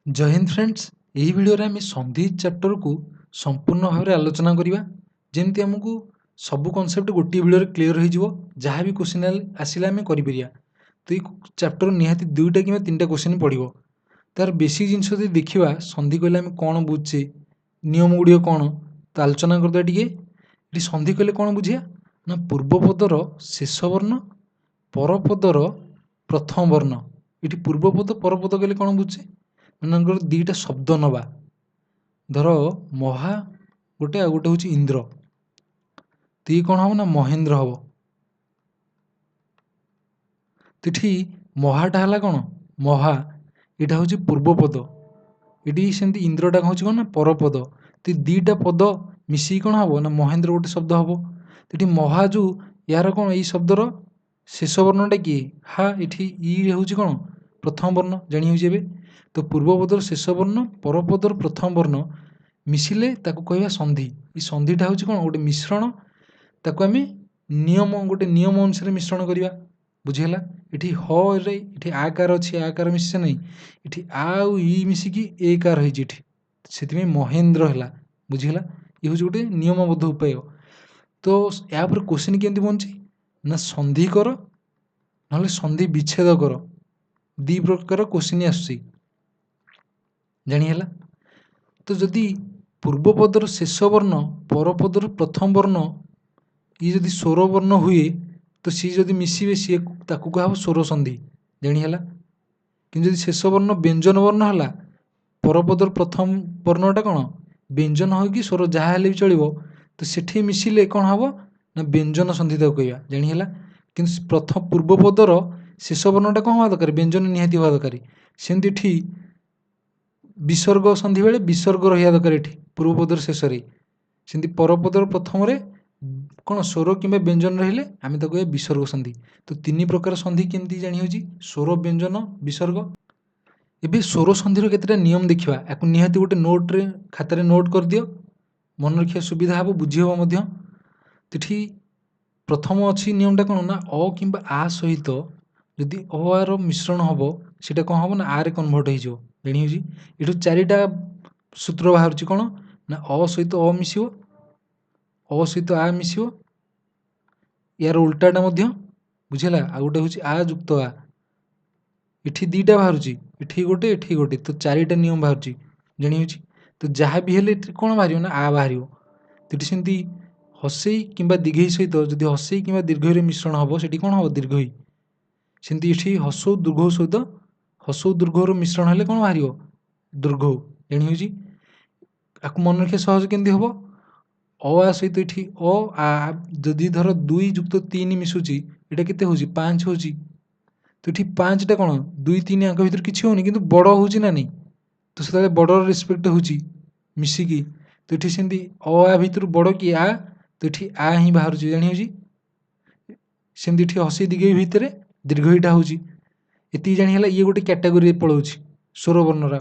जय हिंद फ्रेंड्स। यही वीडियो रे आम संधि चैप्टर को संपूर्ण भाव में आलोचना करवा जमती आमको सब कनसेप्ट गोटे वीडियो क्लीयर हो जहाँ भी क्वेश्चन आसिला आम कर तो ये चैप्टर निहाती दुईटा कि तीन टा क्वेश्चन पड़ो तार बेसिक जिनस देखा संधि कहले आम कौन बुझे नियम गुड़िक कौन तो आलोचना करदे ये संधि कहले कौन बुझिया ना पूर्वपदर शेष वर्ण परपदर प्रथम वर्ण ये पूर्वपद परपद कहले कौन बुझे मानकर दुईटा शब्द नवा धर महा गोटे आ गोटे हूँ इंद्र तो ये कौन हम ना महेंद्र हम तो ये महाटा है कौन महा यहाँ हूँ पूर्वपद ये सेमती इंद्रटा हूँ कौन ना परपद तो दुईटा पद मिसिक कौन हम ना महेंद्र गोटे शब्द हम तो ये महा जो यार कौन ये शब्दर शेष वर्णटा किए हा ये हूँ कौन प्रथम वर्ण जाणी हो तो पूर्वपदर शेष वर्ण परपदर प्रथम वर्ण मिसिले ताकू कहवा संधि ये संधिटा हूँ कौन गोटे मिश्रण ताकू आम नियम गोटे नियम अनुसार मिश्रण करवा बुझीगला ये ये आकार अच्छी आकार मिशे नहीं ये आई मिसिकी ए कार होती महेंद्र है बुझीगला ये हूँ गोटे नियमबद्ध उपाय तो या क्वेश्चन केमती बनची ना संधि कर ना संधि विच्छेद कर दी प्रकार क्वेश्चन आसूसी जानीला तो जदि पूर्वपदर शेष वर्ण परपदर प्रथम वर्ण ये जदि स्वर वर्ण हुए तो सी जदि मिसिबे सी ताकू कह स्वर संधि जानीला कि शेष वर्ण व्यंजन वर्ण है परपदर प्रथम वर्णटा कौन व्यंजन हो कि स्वर जहाँ भी चलो तो सेठी मिसिले कौन हम ना व्यंजन संधि तक कहवा जानीला कि प्रथम पूर्वपदर शेष वर्णटा कौन हवा दरकार व्यंजन निहाती हवा दरकार सेमती विसर्ग संधि बेले विसर्ग रहा दरकार ये पूर्वपदर शेष सेमती परपदर प्रथम कौन स्वर कि व्यंजन रही आम तो कह विसर्ग संधि तो तीन प्रकार संधि केमती जानी हो स्वर व्यंजन विसर्ग एबे स्वर संधिर केतेटा नियम देखा या निहाती गोटे नोट्रे खातार नोट कर दियो मन रखा सुविधा हम बुझी हम तो प्रथम अच्छी नियमटा कौन ना अ कि आ सहित जदि आर मिश्रण हम सीटा कौन हम ना आरे कन्भर्ट हो जानी हो चारिटा सूत्र बाहर कौन ना अ सहित अ मिस अ सहित आ मिस यार उल्टाटा बुझेगा आ गोटे हूँ आ जुक्त आ इठी दीटा बाहर इठी गोटे तो चारिटा नियम बाहर जानी हो तो जहाँ भी हेले कौन बाहर ना आ बाहर तो ये सेमती हसई कि दीर्घई सहित जदि हसई कि दीर्घई मिश्रण हम से कौन हम दीर्घई सेमती ये हसौ दुर्घ सहित हसौ दुर्घर मिश्रण हेल्ले कौन बाहर दुर्घ जानी हो मन रखा सहज केमती हम आ सहित ये आ जदि धर 2 युक्त 3 मिशुची ये केते हो 5 हो तो ये 5टा कौन 2 3 आंक भर किसी होनी कि बड़ हो ना नहीं तो से बड़र रेस्पेक्ट हो मिसिकी तो ये सेमती आ भितर बड़ कि आ तो ये आ ही बाहर जानी हो सेमती हसई दिगे भितर दीर्घईटा हो जानीला ये गोटे कैटेगोरी पलाऊँ स्वर वर्णर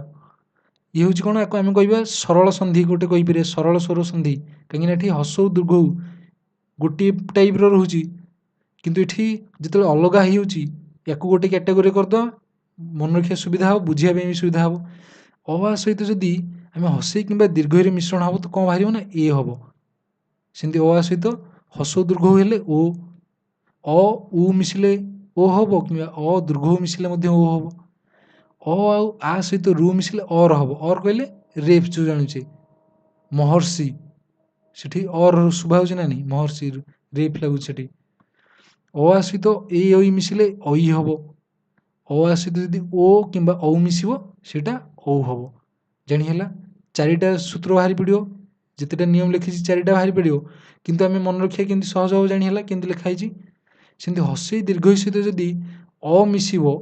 ये हूँ कौन आपको आम कह सरल संधि गोटे कहीपर सरल स्वर संधि कहीं हसौ दुर्घ गोटे टाइप रोचे किंतु ये जिते अलग हो गोटे कैटेगोरी करद मन रखा सुविधा हो बुझाई भी सुविधा हम अ सहित जदि आम हसई कि दीर्घ मिश्रण हम तो कौन बाहर ना ए हम सेमती अ सहित हसौ दुर्घ हेले ओ अ उ मिसिले ओ हम कि अ दुर्घ मिसिले ओ हम आ सहित रु मिसिले अर हम अर कहले रेफ जो जानुचे महर्षि से अर शुभा हो ना नहीं महर्षि रेफ लगुच अ सहित ए मिसिले अई हम अ सहित जदि ओ कि औ मिसिबो सेटा औ हम जानीला चारिटा सूत्र बाहरी पड़ो जितेटा नियम लिखी चारिटा बाहरी पड़ो किंतु आम मन रखा केमती सहज हम जानीला केमती लिखाई सेमती हसई दीर्घ सहित जदि अ मिसिबो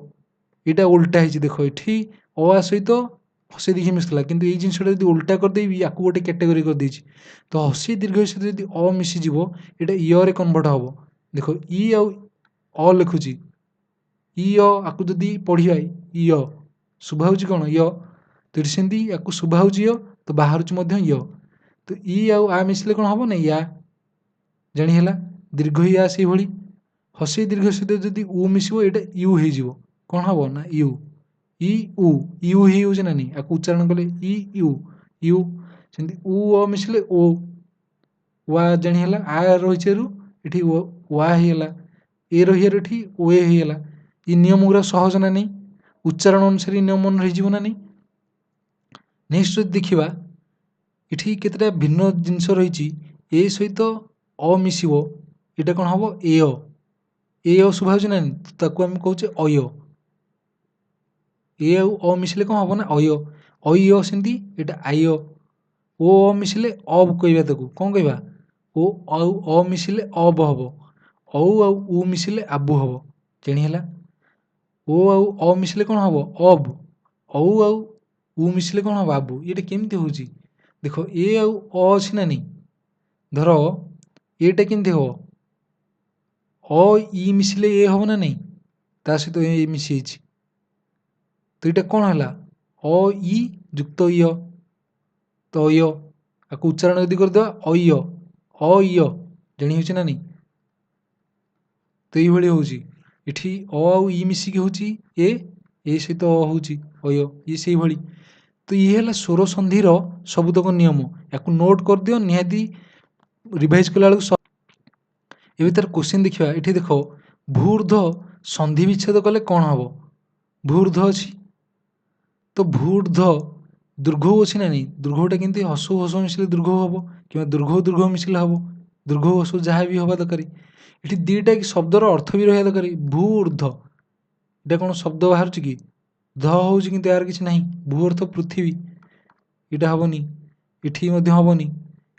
यहाँ उल्टा है देख ये अ सहित हसई दीर्घ मिसला किंतु ये जिनसा जब उल्टा करदेवी या गोटे कैटेगोरी कर देछि तो हसई दीर्घ सहित जब अ मिसिଯିव यहाँ इरे कन्भर्ट हम देख इ आ लिखुची इ आकु जदि पढ़िया इ शुभा हो कौन य तो ये सेमती या शुभा हो तो बाहर य तो इ आ मिसिले कौन हम ना या जानीला दीर्घ ही आ से भली हसई दीर्घ सहित जब उ मिसिबो यहाँ यू हो कौन हम ना यू ଇ ଉ ୟୁ ହେଇଯାଉଛି ନା ନାହିଁ, ଆକୁ ଉଚ୍ଚାରଣ କଲେ ଇ ୟୁ ୟୁ। ସେମିତି ଉ ଅ ମିଶିଲେ ଓ ୱା ଜାଣି ହେଲା, ଆ ରହିଥିବାରୁ ଏଠି ୱା ହେଇଗଲା, ଏ ରହିବାରୁ ଏଠି ଓ ଏ ହେଇଗଲା। ଏ ନିୟମ ଗୁଡ଼ା ସହଜ ନା ନାହିଁ, ଉଚ୍ଚାରଣ ଅନୁସାରେ ନିୟମ ମନେ ରହିଯିବ ନା ନାହିଁ। ନେକ୍ସଟ ଯଦି ଦେଖିବା ଏଠି କେତେଟା ଭିନ୍ନ ଜିନିଷ ରହିଛି। ଏ ସହିତ ଅ ମିଶିବ, ଏଇଟା କ'ଣ ହେବ ଏ ଅ ଶୁଭା ହେଉଛି ନା ନାହିଁ, ତାକୁ ଆମେ କହୁଛେ ଅୟ। ଏ ଆଉ ଅ ମିଶିଲେ କ'ଣ ହେବ ନା ଅୟ, ଅୟ ସେମିତି ଏଇଟା ଆୟ। ଓ ଅ ମିଶିଲେ ଅବ କହିବା, ତାକୁ କ'ଣ କହିବା, ଓ ଆଉ ଅ ମିଶିଲେ ଅବ ହେବ, ଔ ଆଉ ଉ ମିଶିଲେ ଆବୁ ହେବ, ଜାଣି ହେଲା। ଓ ଆଉ ଅ ମିଶିଲେ କ'ଣ ହେବ ଅବ, ଔ ଆଉ ଉ ମିଶିଲେ କ'ଣ ହେବ ଆବୁ। ଏଇଟା କେମିତି ହେଉଛି ଦେଖ, ଏ ଆଉ ଅ ଅଛି ନା ନାହିଁ, ଧର ଏଇଟା କେମିତି ହେବ, ଅ ଇ ମିଶିଲେ ଏ ହେବ ନା ନାହିଁ, ତା ସହିତ ଏ ମିଶି ହେଇଛି, ତ ଏଇଟା କ'ଣ ହେଲା ଅ ଇ ଯୁକ୍ତ ୟ, ତ ୟ। ଆକୁ ଉଚ୍ଚାରଣ ଯଦି କରିଦେବା ଅୟ ଅୟ, ଜାଣି ହେଉଛି ନା ନାହିଁ। ତ ଏଇଭଳି ହେଉଛି ଏଠି ଅ ଆଉ ଇ ମିଶିକି ହେଉଛି ଏ ସହିତ ଅ ହେଉଛି ଅୟ, ଇଏ ସେଇଭଳି। ତ ଇଏ ହେଲା ସ୍ୱର ସନ୍ଧିର ସବୁତକ ନିୟମ, ୟାକୁ ନୋଟ୍ କରିଦିଅ, ନିହାତି ରିଭାଇଜ କଲାବେଳକୁ। ଏବେ ତାର କୋଶ୍ଚିନ୍ ଦେଖିବା। ଏଠି ଦେଖ ଭୂର୍ଦ୍ଧ ସନ୍ଧି ବିଚ୍ଛେଦ କଲେ କ'ଣ ହେବ, ଭୂର୍ଦ୍ଧ ଅଛି ତ ଭୂର୍ଦ୍ଧ ଦୀର୍ଘ ଅଛି ନା ନାହିଁ, ଦୀର୍ଘଟା କେମିତି ହସ ହସ ମିଶିଲେ ଦୀର୍ଘ ହେବ, କିମ୍ବା ଦୀର୍ଘ ମିଶିଲେ ହେବ, ଦୀର୍ଘ ହସ ଯାହା ବି ହେବା ଦରକାର। ଏଠି ଦୁଇଟା ଶବ୍ଦର ଅର୍ଥ ବି ରହିବା ଦରକାର। ଭୂ ଉର୍ଦ୍ଧ, ଏଇଟା କ'ଣ ଶବ୍ଦ ବାହାରୁଛି କି, ଧ ହେଉଛି କିନ୍ତୁ ଏହାର କିଛି ନାହିଁ। ଭୂ ଅର୍ଥ ପୃଥିବୀ, ଏଇଟା ହେବନି, ଏଠି ମଧ୍ୟ ହେବନି।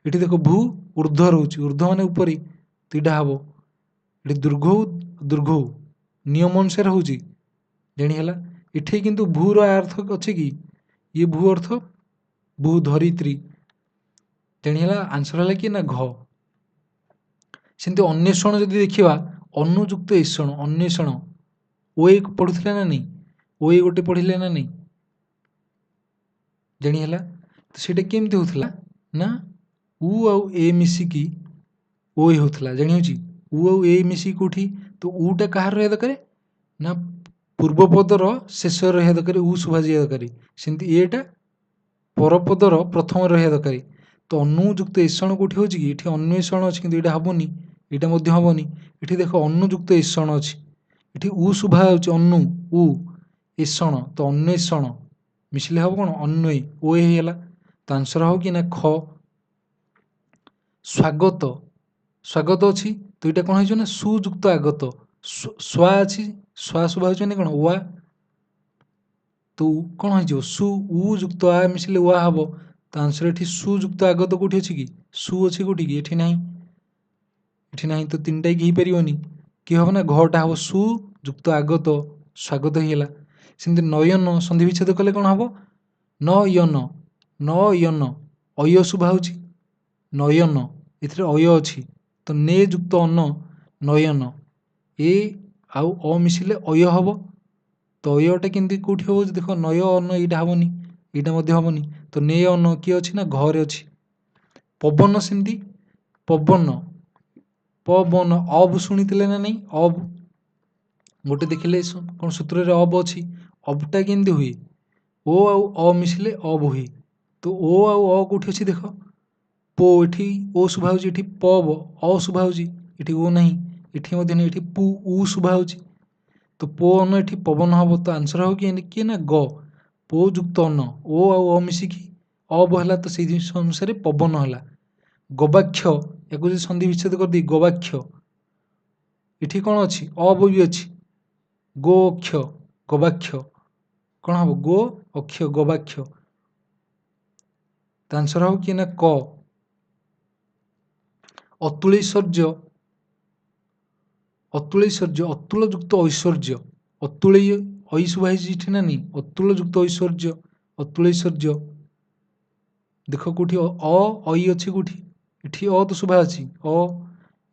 ଏଠି ଦେଖ ଭୂ ଉର୍ଦ୍ଧ୍ୱ ରହୁଛି, ଉର୍ଦ୍ଧ୍ୱ ମାନେ ଉପରେ, ତ ଏଇଟା ହେବ। ଏଠି ଦୀର୍ଘ ନିୟମ ଅନୁସାରେ ହେଉଛି, ଜାଣି ହେଲା। ଏଠି କିନ୍ତୁ ଭୂର ଅର୍ଥ ଅଛି କି, ଇଏ ଭୂ ଅର୍ଥ ଭୂ ଧରିତ୍ରୀ, ଜାଣି ହେଲା। ଆନ୍ସର ହେଲା କି ନା ଘ। ସେମିତି ଅନ୍ୱେଷଣ ଯଦି ଦେଖିବା, ଅନୁଯୁକ୍ତ ଈଷଣ, ଅନ୍ୱେଷଣ ଓ ଏ ପଢ଼ୁଥିଲେ ନା ନାହିଁ, ଓ ଏ ଗୋଟେ ପଢ଼ିଲେ ନା ନାହିଁ, ଜାଣି ହେଲା। ତ ସେଇଟା କେମିତି ହେଉଥିଲା ନା ଉ ଆଉ ଏ ମିଶିକି ଓ ଏ ହେଉଥିଲା, ଜାଣି ହେଉଛି। ଉ ଆଉ ଏ ମିଶିକି କେଉଁଠି, ତ ଉଟା କାହାର ରହିବା ଦରକାର ନା ପୂର୍ବପଦର ଶେଷରେ ରହିବା ଦରକାର, ଉ ଶୁଭାଯିବା ଦରକାର। ସେମିତି ଏଟା ପରପଦର ପ୍ରଥମରେ ରହିବା ଦରକାର। ତ ଅନୁଯୁକ୍ତ ଈଷଣ କେଉଁଠି ହେଉଛି କି, ଏଠି ଅନ୍ୱେଷଣ ଅଛି କିନ୍ତୁ ଏଇଟା ହେବନି, ଏଇଟା ମଧ୍ୟ ହେବନି। ଏଠି ଦେଖ ଅନୁଯୁକ୍ତ ଈଷଣ ଅଛି, ଏଠି ଉ ଶୁଭା ଯାଉଛି, ଅନୁ ଉ ଈଷଣ, ତ ଅନ୍ୱେଷଣ ମିଶିଲେ ହେବ କ'ଣ ଅନ୍ୱୟ, ଓ ଏ ହେଇଗଲା। ତ ଆନ୍ସର ହେବ କି ନା ଖ। ସ୍ୱାଗତ, ସ୍ୱାଗତ ଅଛି ତ ଏଇଟା କ'ଣ ହେଇଯିବ ନା ସୁଯୁକ୍ତ ଆଗତ, ସ୍ୱା ଅଛି, ସ୍ୱା ଶୁଭା ହେଉଛି ମାନେ କ'ଣ ୱା, ତ କ'ଣ ହେଇଯିବ ସୁ, ଉ ଯୁକ୍ତ ଆ ମିଶିଲେ ୱା ହେବ। ତ ଆନ୍ସର ଏଠି ସୁଯୁକ୍ତ ଆଗତ କେଉଁଠି ଅଛି କି, ସୁ ଅଛି କେଉଁଠି କି, ଏଠି ନାହିଁ, ଏଠି ନାହିଁ। ତ ତିନିଟା କି ହେଇପାରିବନି, କି ହେବ ନା ଘଟା ହେବ ସୁଯୁକ୍ତ ଆଗତ, ସ୍ୱାଗତ ହେଇଗଲା। ସେମିତି ନୟନ ସନ୍ଧି ବିଚ୍ଛେଦ କଲେ କ'ଣ ହେବ, ନୟନ, ନୟନ ଅୟ ଶୁଭା ହେଉଛି, ନୟନ ଏଥିରେ ଅୟ ଅଛି, ତ ନେ ଯୁକ୍ତ ଅନ, ନୟନ, ଏ ଆଉ ଅ ମିଶିଲେ ଅୟ ହେବ। ତ ଅୟଟା କେମିତି କେଉଁଠି ହେବ, ଦେଖ ନୟ ଅନ, ଏଇଟା ହେବନି, ଏଇଟା ମଧ୍ୟ ହେବନି। ତ ନେ ଅନ କିଏ ଅଛି ନା ଘରେ ଅଛି। ପବନ ସେମିତି, ପବନ ପବନ ଅବ ଶୁଣିଥିଲେ ନା ନାହିଁ, ଅବ ଗୋଟେ ଦେଖିଲେ କ'ଣ ସୂତ୍ରରେ ଅବ ଅଛି, ଅବଟା କେମିତି ହୁଏ, ଓ ଆଉ ଅ ମିଶିଲେ ଅବ ହୁଏ। ତ ଓ ଆଉ ଅ କେଉଁଠି ଅଛି ଦେଖ, ପୋ, ଏଠି ଓ ଶୁଭା ହେଉଛି, ଏଠି ପ ଅ ଶୁଭା ହେଉଛି, ଏଠି ଓ ନାହିଁ, ଏଠି ମଧ୍ୟ ନାହିଁ, ଏଠି ପୁ ଉ ଶୁଭା ହେଉଛି। ତ ପୋ ଅନ ଏଠି ପବନ ହେବ। ତ ଆନ୍ସର ହେବ କିଏ ନା ଗ, ପୋ ଯୁକ୍ତ ଅନ, ଓ ଆଉ ଅ ମିଶିକି ଅବ ହେଲା, ତ ସେଇ ଜିନିଷ ଅନୁସାରେ ପବନ ହେଲା। ଗବାକ୍ଷ, ୟାକୁ ଯଦି ସନ୍ଧି ବିଚ୍ଛେଦ କରିଦେଇ ଗବାକ୍ଷ, ଏଠି କ'ଣ ଅଛି ଅବ ବି ଅଛି, ଗୋ ଅକ୍ଷ, ଗବାକ୍ଷ କ'ଣ ହେବ ଗୋ ଅକ୍ଷ, ଗବାକ୍ଷ। ତ ଆନ୍ସର ହେବ କିଏ ନା କ। ଅତୁଳୈଶ୍ୱର୍ଯ୍ୟ, ଅତୁଳୈଶ୍ୱର୍ଯ୍ୟ ଅତୁଳ ଯୁକ୍ତ ଐଶ୍ୱର୍ଯ୍ୟ, ଅତୁଳେୟ ଐ ଶୁଭା ହେଇଛି ଏଠି ନା ନାହିଁ, ଅତୁଳ ଯୁକ୍ତ ଐଶ୍ୱର୍ଯ୍ୟ, ଅତୁଳୈଶ୍ୱର୍ଯ୍ୟ। ଦେଖ କେଉଁଠି ଐ ଅଛି କେଉଁଠି, ଏଠି ଅ ତ ଶୁଭା ଅଛି,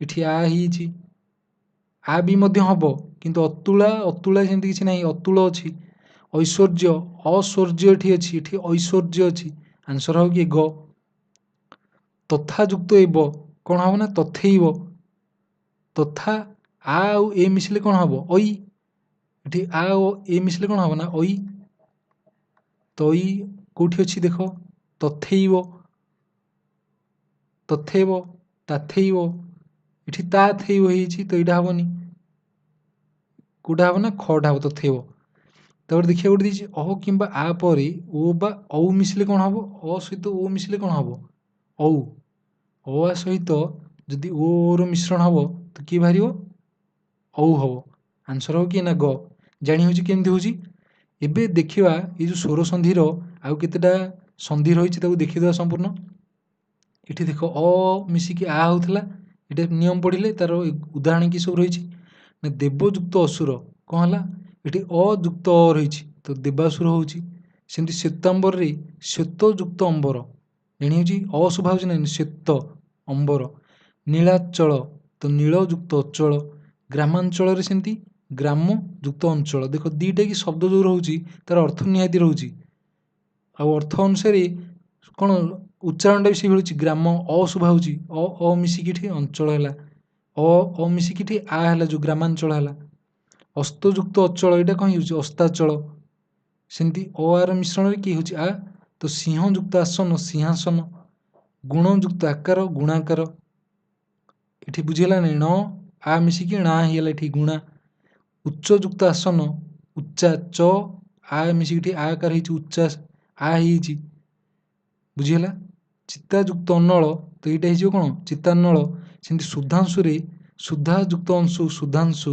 ଏଠି ଆ ହେଇଛି, ଆ ବି ମଧ୍ୟ ହେବ, କିନ୍ତୁ ଅତୁଳା ସେମିତି କିଛି ନାହିଁ, ଅତୁଳ ଅଛି। ଐଶ୍ୱର୍ଯ୍ୟ, ଐଶ୍ୱର୍ଯ୍ୟ ଏଠି ଅଛି, ଏଠି ଐଶ୍ୱର୍ଯ୍ୟ ଅଛି। ଆନ୍ସର ହେବ କି ଗ। ତଥା ଯୁକ୍ତ ଏବ କ'ଣ ହେବ ନା ତଥେଇବ, ତଥା ଆ ଆଉ ଏ ମିଶିଲେ କ'ଣ ହେବ ଐ, ଏଠି ଆ ଓ ଏ ମିଶିଲେ କ'ଣ ହେବ ନା ଐ। ତଇ କେଉଁଠି ଅଛି ଦେଖ, ତଥେଇବ, ତଥେଇବ, ତାଥେଇବ, ଏଠି ତା ଥେଇବ ହେଇଛି ତ ଏଇଟା ହବନି, କେଉଁଟା ହବ ନା ଖଟା ହବ, ତଥେଇବ। ତାପରେ ଦେଖିବା ଗୋଟେ ଦେଇଛି ଅ କିମ୍ବା ଆ ପରେ ଓ ବା ଔ ମିଶିଲେ କ'ଣ ହବ, ଅ ସହିତ ଓ ମିଶିଲେ କ'ଣ ହବ, ଔ। ଅ ଆ ସହିତ ଯଦି ଓ ର ମିଶ୍ରଣ ହବ ତ କିଏ ବାହାରିବ, ଔ ହବ। ଆନ୍ସର ହବ କିଏ ନା ଗ। ଜାଣି ହେଉଛି କେମିତି ହେଉଛି। ଏବେ ଦେଖିବା ଏଇ ଯେଉଁ ସ୍ୱର ସନ୍ଧିର ଆଉ କେତେଟା ସନ୍ଧି ରହିଛି ତାକୁ ଦେଖିଦେବା ସମ୍ପୂର୍ଣ୍ଣ। ଏଠି ଦେଖ ଅ ମିଶିକି ଆ ହେଉଥିଲା, ଏଇଟା ନିୟମ ପଢ଼ିଲେ ତାର ଉଦାହରଣ କି ସବୁ ରହିଛି ନା ଦେବଯୁକ୍ତ ଅସୁର କ'ଣ ହେଲା, ଏଠି ଅ ଯୁକ୍ତ ଅ ରହିଛି ତ ଦେବାସୁର ହେଉଛି। ସେମିତି ଶ୍ଵେତାମ୍ବରରେ ଶ୍ଵେତ ଯୁକ୍ତ ଅମ୍ବର, ଜାଣି ହେଉଛି ଅ ଶୁଭା ହେଉଛି ନା ଶ୍ଵେତ ଅମ୍ବର। ନୀଳାଚଳ ତ ନୀଳ ଯୁକ୍ତ ଅଚଳ। ଗ୍ରାମାଞ୍ଚଳରେ ସେମିତି ଗ୍ରାମ ଯୁକ୍ତ ଅଞ୍ଚଳ। ଦେଖ ଦୁଇଟା କି ଶବ୍ଦ ଯେଉଁ ରହୁଛି ତାର ଅର୍ଥ ନିହାତି ରହୁଛି, ଆଉ ଅର୍ଥ ଅନୁସାରେ କ'ଣ ଉଚ୍ଚାରଣଟା ବି ସେଇଭଳି ହେଉଛି। ଗ୍ରାମ ଅ ଶୁଭା ହେଉଛି, ଅ ମିଶିକି ଏଠି ଅଞ୍ଚଳ ହେଲା, ଅ ମିଶିକି ଏଠି ଆ ହେଲା ଯେଉଁ ଗ୍ରାମାଞ୍ଚଳ ହେଲା। ଅସ୍ତଯୁକ୍ତ ଅଚଳ ଏଇଟା କ'ଣ ହେଉଛି, ଅସ୍ତାଚଳ। ସେମିତି ଅ ଆର ମିଶ୍ରଣରେ କି ହେଉଛି ଆ, ତ ସିଂହ ଯୁକ୍ତ ଆସନ ସିଂହାସନ। ଗୁଣ ଯୁକ୍ତ ଆକାର ଗୁଣାକାର। ଏଠି ବୁଝିହେଲା ନାହିଁ, ଣ ଆ ମିଶିକି ଣା ହେଇଗଲା ଏଠି ଗୁଣା। ଉଚ୍ଚ ଯୁକ୍ତ ଆସନ ଉଚ୍ଚା, ଚ ଆ ମିଶିକି ଏଠି ଆ ଆକାର ହେଇଛି ଉଚ୍ଚା, ଆ ହେଇଯାଇଛି, ବୁଝିହେଲା। ଚିତା ଯୁକ୍ତ ଅନଳ ତ ଏଇଟା ହେଇଯିବ କ'ଣ ଚିତାନଳ। ସେମିତି ସୁଧାଂଶୁରେ ସୁଧା ଯୁକ୍ତ ଅଂଶୁ ସୁଧାଂଶୁ।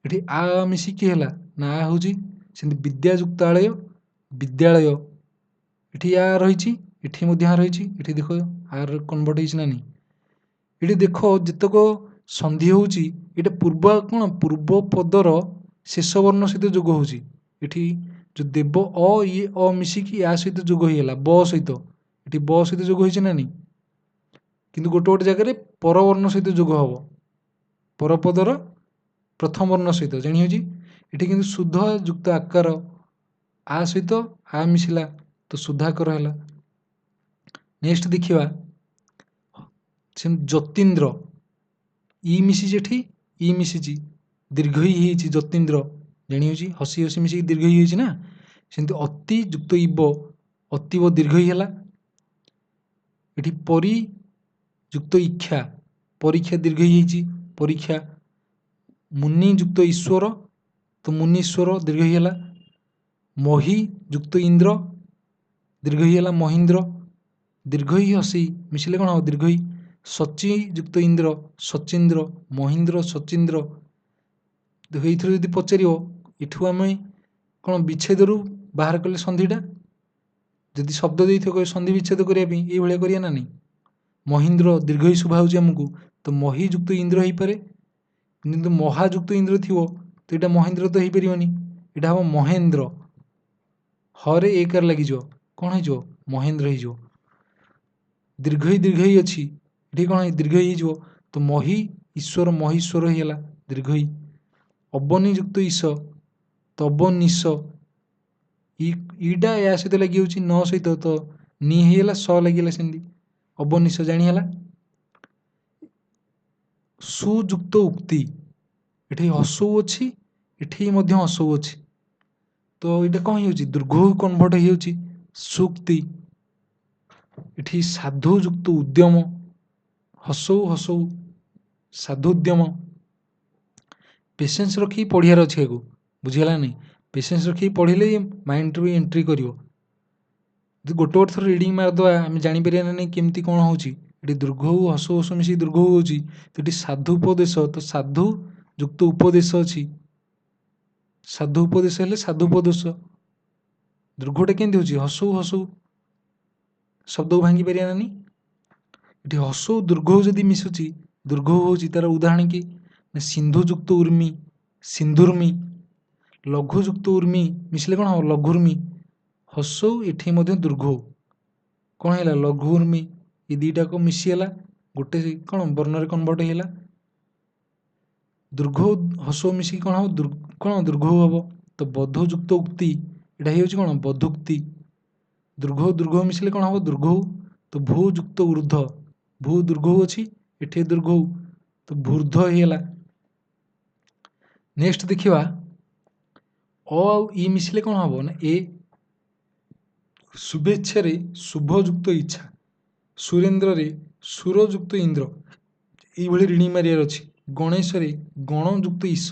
ଏଠି ଆ ମିଶିକି ହେଲା ନା ଆ ହେଉଛି। ସେମିତି ବିଦ୍ୟା ଯୁକ୍ତ ଆଳୟ ବିଦ୍ୟାଳୟ। ଏଠି ଆ ରହିଛି, ଏଠି ମଧ୍ୟ ଆ ରହିଛି, ଏଠି ଦେଖ ଆର କନଭର୍ଟ ହେଇଛି ନା ନାହିଁ। ଏଠି ଦେଖ ଯେତେକ ସନ୍ଧି ହେଉଛି ଏଇଟା ପୂର୍ବ କ'ଣ ପୂର୍ବ ପଦର ଶେଷ ବର୍ଣ୍ଣ ସହିତ ଯୋଗ ହେଉଛି। ଏଠି ଯେଉଁ ଦେବ ଅ ଇଏ ଅ ମିଶିକି ଆ ସହିତ ଯୋଗ ହେଇଗଲା ବ ସହିତ, ଏଠି ବ ସହିତ ଯୋଗ ହେଇଛି ନା ନାହିଁ। କିନ୍ତୁ ଗୋଟେ ଗୋଟେ ଜାଗାରେ ପରବର୍ଣ୍ଣ ସହିତ ଯୋଗ ହେବ, ପରପଦର ପ୍ରଥମ ବର୍ଣ୍ଣ ସହିତ, ଜାଣି ହେଉଛି। ଏଠି କିନ୍ତୁ ଶୁଦ୍ଧ ଯୁକ୍ତ ଆକାର ଆ ସହିତ ଆ ମିଶିଲା ତ ସୁଧାକର ହେଲା। ନେକ୍ସଟ ଦେଖିବା ସେମିତି ଯତୀନ୍ଦ୍ର, ଇ ମିଶିଛି ଏଠି ଇ ମିଶିଛି ଦୀର୍ଘ ଇ ହେଇଛି ଯତୀନ୍ଦ୍ର, ଜାଣି ହେଉଛି ହସି ହସି ମିଶିକି ଦୀର୍ଘ ଇ ହେଇଛି ନା। ସେମିତି ଅତି ଯୁକ୍ତ ଇବ ଅତୀବ ଦୀର୍ଘ ଇ ହେଲା। ଏଠି ପରି ଯୁକ୍ତ ଇକ୍ଷା ପରୀକ୍ଷା ଦୀର୍ଘ ଇ ହେଇଛି ପରୀକ୍ଷା। ମୁନି ଯୁକ୍ତ ଈଶ୍ୱର ତ ମୁନୀଶ୍ୱର ଦୀର୍ଘ ଇ ହେଲା। ମହି ଯୁକ୍ତ ଇନ୍ଦ୍ର ଦୀର୍ଘ ଇ ହେଲା ମହୀନ୍ଦ୍ର। ଦୀର୍ଘ ଇ ହସି ମିଶିଲେ କ'ଣ ହେବ ଦୀର୍ଘ ଇ। ସଚି ଯୁକ୍ତ ଇନ୍ଦ୍ର ସଚିନ୍ଦ୍ର ମହୀନ୍ଦ୍ର ସଚିନ୍ଦ୍ର। ଦେଖ ଏଇଥିରୁ ଯଦି ପଚାରିବ ଏଠୁ ଆମେ କ'ଣ ବିଚ୍ଛେଦରୁ ବାହାର କଲେ ସନ୍ଧିଟା, ଯଦି ଶବ୍ଦ ଦେଇଥିବ କହିବେ ସନ୍ଧି ବିଚ୍ଛେଦ କରିବା ପାଇଁ ଏଇଭଳିଆ କରିବା ନା ନାହିଁ। ମହୀନ୍ଦ୍ର ଦୀର୍ଘ ଇ ଶୁଭା ହେଉଛି ଆମକୁ ତ ମହି ଯୁକ୍ତ ଇନ୍ଦ୍ର ହେଇପାରେ, କିନ୍ତୁ ମହାଯୁକ୍ତ ଇନ୍ଦ୍ର ଥିବ ତ ଏଇଟା ମହେନ୍ଦ୍ର ତ ହେଇପାରିବନି, ଏଇଟା ହେବ ମହେନ୍ଦ୍ର। ହରେ ଏକାର ଲାଗିଯିବ କ'ଣ ହେଇଯିବ ମହେନ୍ଦ୍ର ହେଇଯିବ। ଦୀର୍ଘ ଇ ଅଛି, ଏଠି କ'ଣ ଦୀର୍ଘ ଇ ହେଇଯିବ ତ ମହି ଈଶ୍ୱର ମହୀଶ୍ୱର ହେଇଗଲା ଦୀର୍ଘ ଇ। ଅବନି ଯୁକ୍ତ ଈଶ ତ ଅବନିଶ। ଇଟା ୟା ସହିତ ଲାଗିଯାଉଛି ନ ସହିତ ତ ନି ହେଇଗଲା ସ ଲାଗିଗଲା ସେମିତି ଅବନିଶ, ଜାଣି ହେଲା। ସୁଯୁକ୍ତ ଉକ୍ତି ଏଠି ହସଉ ଅଛି, ଏଠି ମଧ୍ୟ ହସଉ ଅଛି ତ ଏଇଟା କ'ଣ ହେଇଯାଉଛି ଦୀର୍ଘ କନଭର୍ଟ ହେଇଯାଉଛି ସୁକ୍ତି। ଏଠି ସାଧୁ ଯୁକ୍ତ ଉଦ୍ୟମ ହସଉ ହସଉ ସାଧୁ ଉଦ୍ୟମ। ପେସେନ୍ସ ରଖିକି ପଢ଼ିବାର ଅଛି ଆକୁ, ବୁଝିହେଲା ନାହିଁ। ପେସେନ୍ସ ରଖିକି ପଢ଼ିଲେ ମାଇଣ୍ଡରୁ ଏଣ୍ଟ୍ରି କରିବ। ଯଦି ଗୋଟେ ଗୋଟେ ଥର ରିଡ଼ିଂ ମାରିଦେବା ଆମେ ଜାଣିପାରିବା ନା ନାହିଁ କେମିତି କ'ଣ ହେଉଛି। ଏଠି ଦୀର୍ଘ ହସ ହସ ମିଶିକି ଦୀର୍ଘ ହେଉଛି ତ ଏଠି ସାଧୁ ଉପଦେଶ ତ ସାଧୁ ଯୁକ୍ତ ଉପଦେଶ ଅଛି। ସାଧୁ ଉପଦେଶ ହେଲେ ସାଧୁ ଉପଦେଶ। ଦୀର୍ଘଟା କେମିତି ହେଉଛି ହସଉ ହସଉ, ଶବ୍ଦକୁ ଭାଙ୍ଗି ପାରିବା ନା ନାହିଁ। ଏଠି ହସଉ ଦୀର୍ଘ ଯଦି ମିଶୁଛି ଦୀର୍ଘ ହେଉଛି ତାର ଉଦାହରଣ କି ସିନ୍ଧୁ ଯୁକ୍ତ ଉର୍ମି ସିନ୍ଧୁର୍ମି। ଲଘୁ ଯୁକ୍ତ ଉର୍ମି ମିଶିଲେ କ'ଣ ହେବ ଲଘୁର୍ମି। ହସଉ ଏଠି ମଧ୍ୟ ଦୀର୍ଘ କ'ଣ ହେଲା ଲଘୁ ଉର୍ମି। ଏ ଦୁଇଟାକ ମିଶିଗଲା ଗୋଟେ କ'ଣ ବର୍ଣ୍ଣରେ କନଭର୍ଟ ହେଇଗଲା। ଦୀର୍ଘ ହସଉ ମିଶିକି କ'ଣ ହେବ କ'ଣ ଦୀର୍ଘ ହେବ ତ ବଧୁ ଯୁକ୍ତ ଉକ୍ତି, ଏଇଟା ହେଇଯାଉଛି କ'ଣ ବଧୁକ୍ତି। ଦୀର୍ଘ ମିଶିଲେ କ'ଣ ହେବ ଦୀର୍ଘ ତ ଭୂ ଯୁକ୍ତ ଉର୍ଦ୍ଧ ଭୂ ଦୀର୍ଘ ଅଛି, ଏଠି ଦୀର୍ଘ ତ ଭୂର୍ଦ୍ଧ ହେଇଗଲା। ନେକ୍ସଟ ଦେଖିବା ଅ ଆଉ ଇ ମିଶିଲେ କ'ଣ ହେବ ନା ଏ शुभेच्छा शुभयुक्त इच्छा, सुरेन्द्र सुरयुक्त इंद्र, ये ऋणी मारियार अच्छी। गणेश गणयुक्त ईश,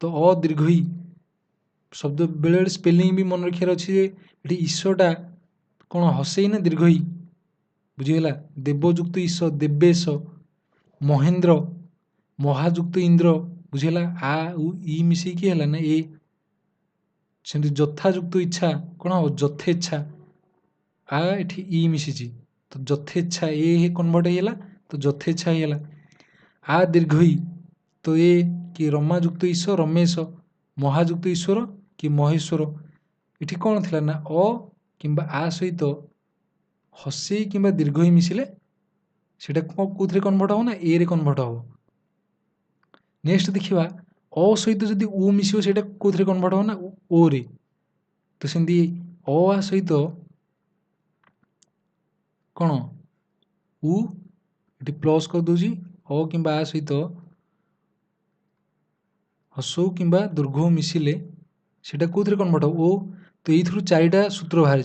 तो अदीर्घई शब्द बेले बेले स्पेलिंग भी मन रखार अच्छे ये ईशटा कौन हसई ना दीर्घई बुझीगला। देवयुक्त ईश देवेश, महेन्द्र महायुक्त इंद्र बुझीगला। आ इ मिसेकी है ना ए सेमती जथायुक्त इच्छा कौन हम जथेच्छा आ एठी इ मिशिची तो जथेच्छा ए कन्वर्ट होगा तो जथेच्छा होगा। आ दीर्घई तो ए कि रमायुक्त ईश्वर रमेश, महायुक्त ईश्वर कि महेश्वर। इठी कौन थिला ना अ किंबा आ सहित हसई किंबा दीर्घई मिसिले सेटा कोथरे कन्वर्ट हो ना ए रे कन्वर्ट हो। नेक्स्ट देखिबा अ सहित जदि उ मिसियो सेटा कोथरे कन्वर्ट हो ना ओ रे। तो सेमती अ आ सहित कौन उ ये प्लस कर दूची अ किंबा आ सहित हसौ किंबा दुर्घ मिसिले सेटा कोथरे कन्वर्ट हो ओ। तो ये चारिटा सूत्र बाहरी।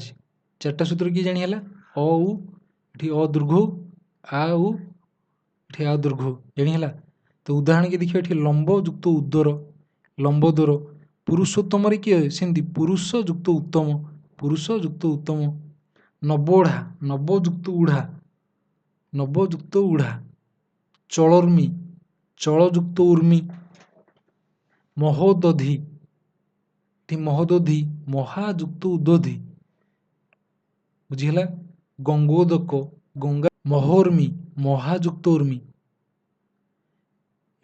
चार्टा सूत्र किए जानी है अ उ ये अ दुर्घ आ उ ये आ दुर्घ जानी है। तो उदाहरण के देखिए ये लंब युक्त उदर लंबोदर। पुरुषोत्तम किए सेमती पुरुष युक्त उत्तम पुरुष युक्त उत्तम। नवोढ़ा नवयुक्त उढ़ा नवयुक्त उढ़ा। चलर्मी चलयुक्त उर्मी। महोदधि महोदधि महायुक्त उदधि बुझीगला। गंगोदक गंगा महोर्मी महायुक्त उर्मी।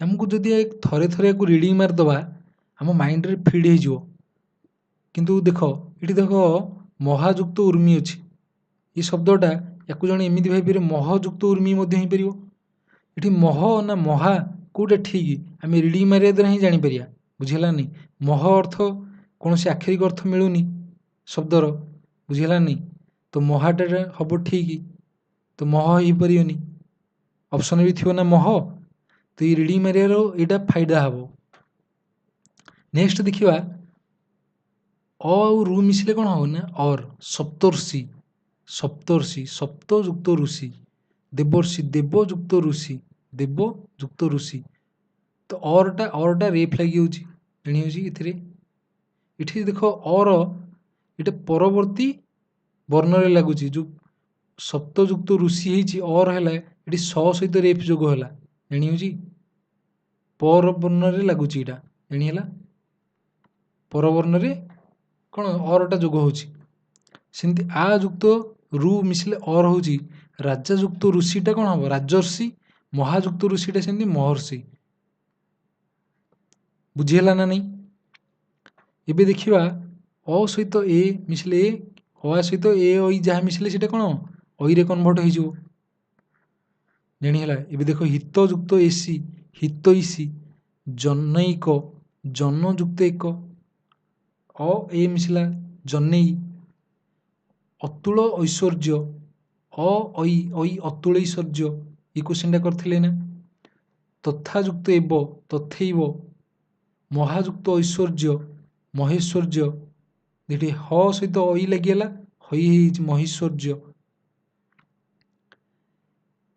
आमको जदि थरे थरे को रीडिंग मारदबा आम माइंड रे फिड हो। किंतु देख ये देख महायुक्त उर्मी अच्छी ये शब्दटा या जड़े एमती भाई महयुक्त उर्मी हो पार। ये मह ना महा कौटा ठीक आम रीडिंग मारिया द्वारा ही जापर बुझेगानी। मह अर्थ कौन से आक्षरिक अर्थ मिलूनी शब्दर बुझेगानी। तो महाटा हम ठीक तो मह हो पारनी ऑप्शन भी थी ना मह। तो ये रीडिंग मारियार यहाँ फायदा हम। नेक्स्ट देखा अ रु मिसिले कौन हम ना और सप्तर्षि सप्तर्षि सप्तयुक्त ऋषि। देवर्षि देवयुक्त ऋषि देवयुक्त ऋषि। तो अरटा रेफ लगी जानी ये देख और ये परवर्ती वर्ण रे लगुच जो सप्तयुक्त ऋषि और है ये स सहित रेफ जोग है जानी पर वर्ण रे लगुच यहाँ जानी है पर वर्ण रे कौन अरटा जोग होमती। आ युक्त रु मिसिले और हूँ राजा युक्त ऋषिटा कौन हम राजर्षि। महायुक्त ऋषिटा सेमती महर्षि बुझीगला ना नहीं। एबे देखिबा अ सहित ए मिसिले अ सहित ए ओई जहाँ मिसिले सेटा कौन ओई रे कन्वर्ट हो जानी है। एबे देखो हितयुक्त एसी हितैषी जनैक जनयुक्त एक अ ए मिसिला जनई। अतुल ऐश्वर्य अ ऐ ऐ अतुल ऐश्वर्य ये क्वेश्चन करथिले ना। तथायुक्त एव तथैव। महायुक्त ऐश्वर्य महेश्वर्य ये ह सहित ऐ लगिगला हई महेश्वर्य।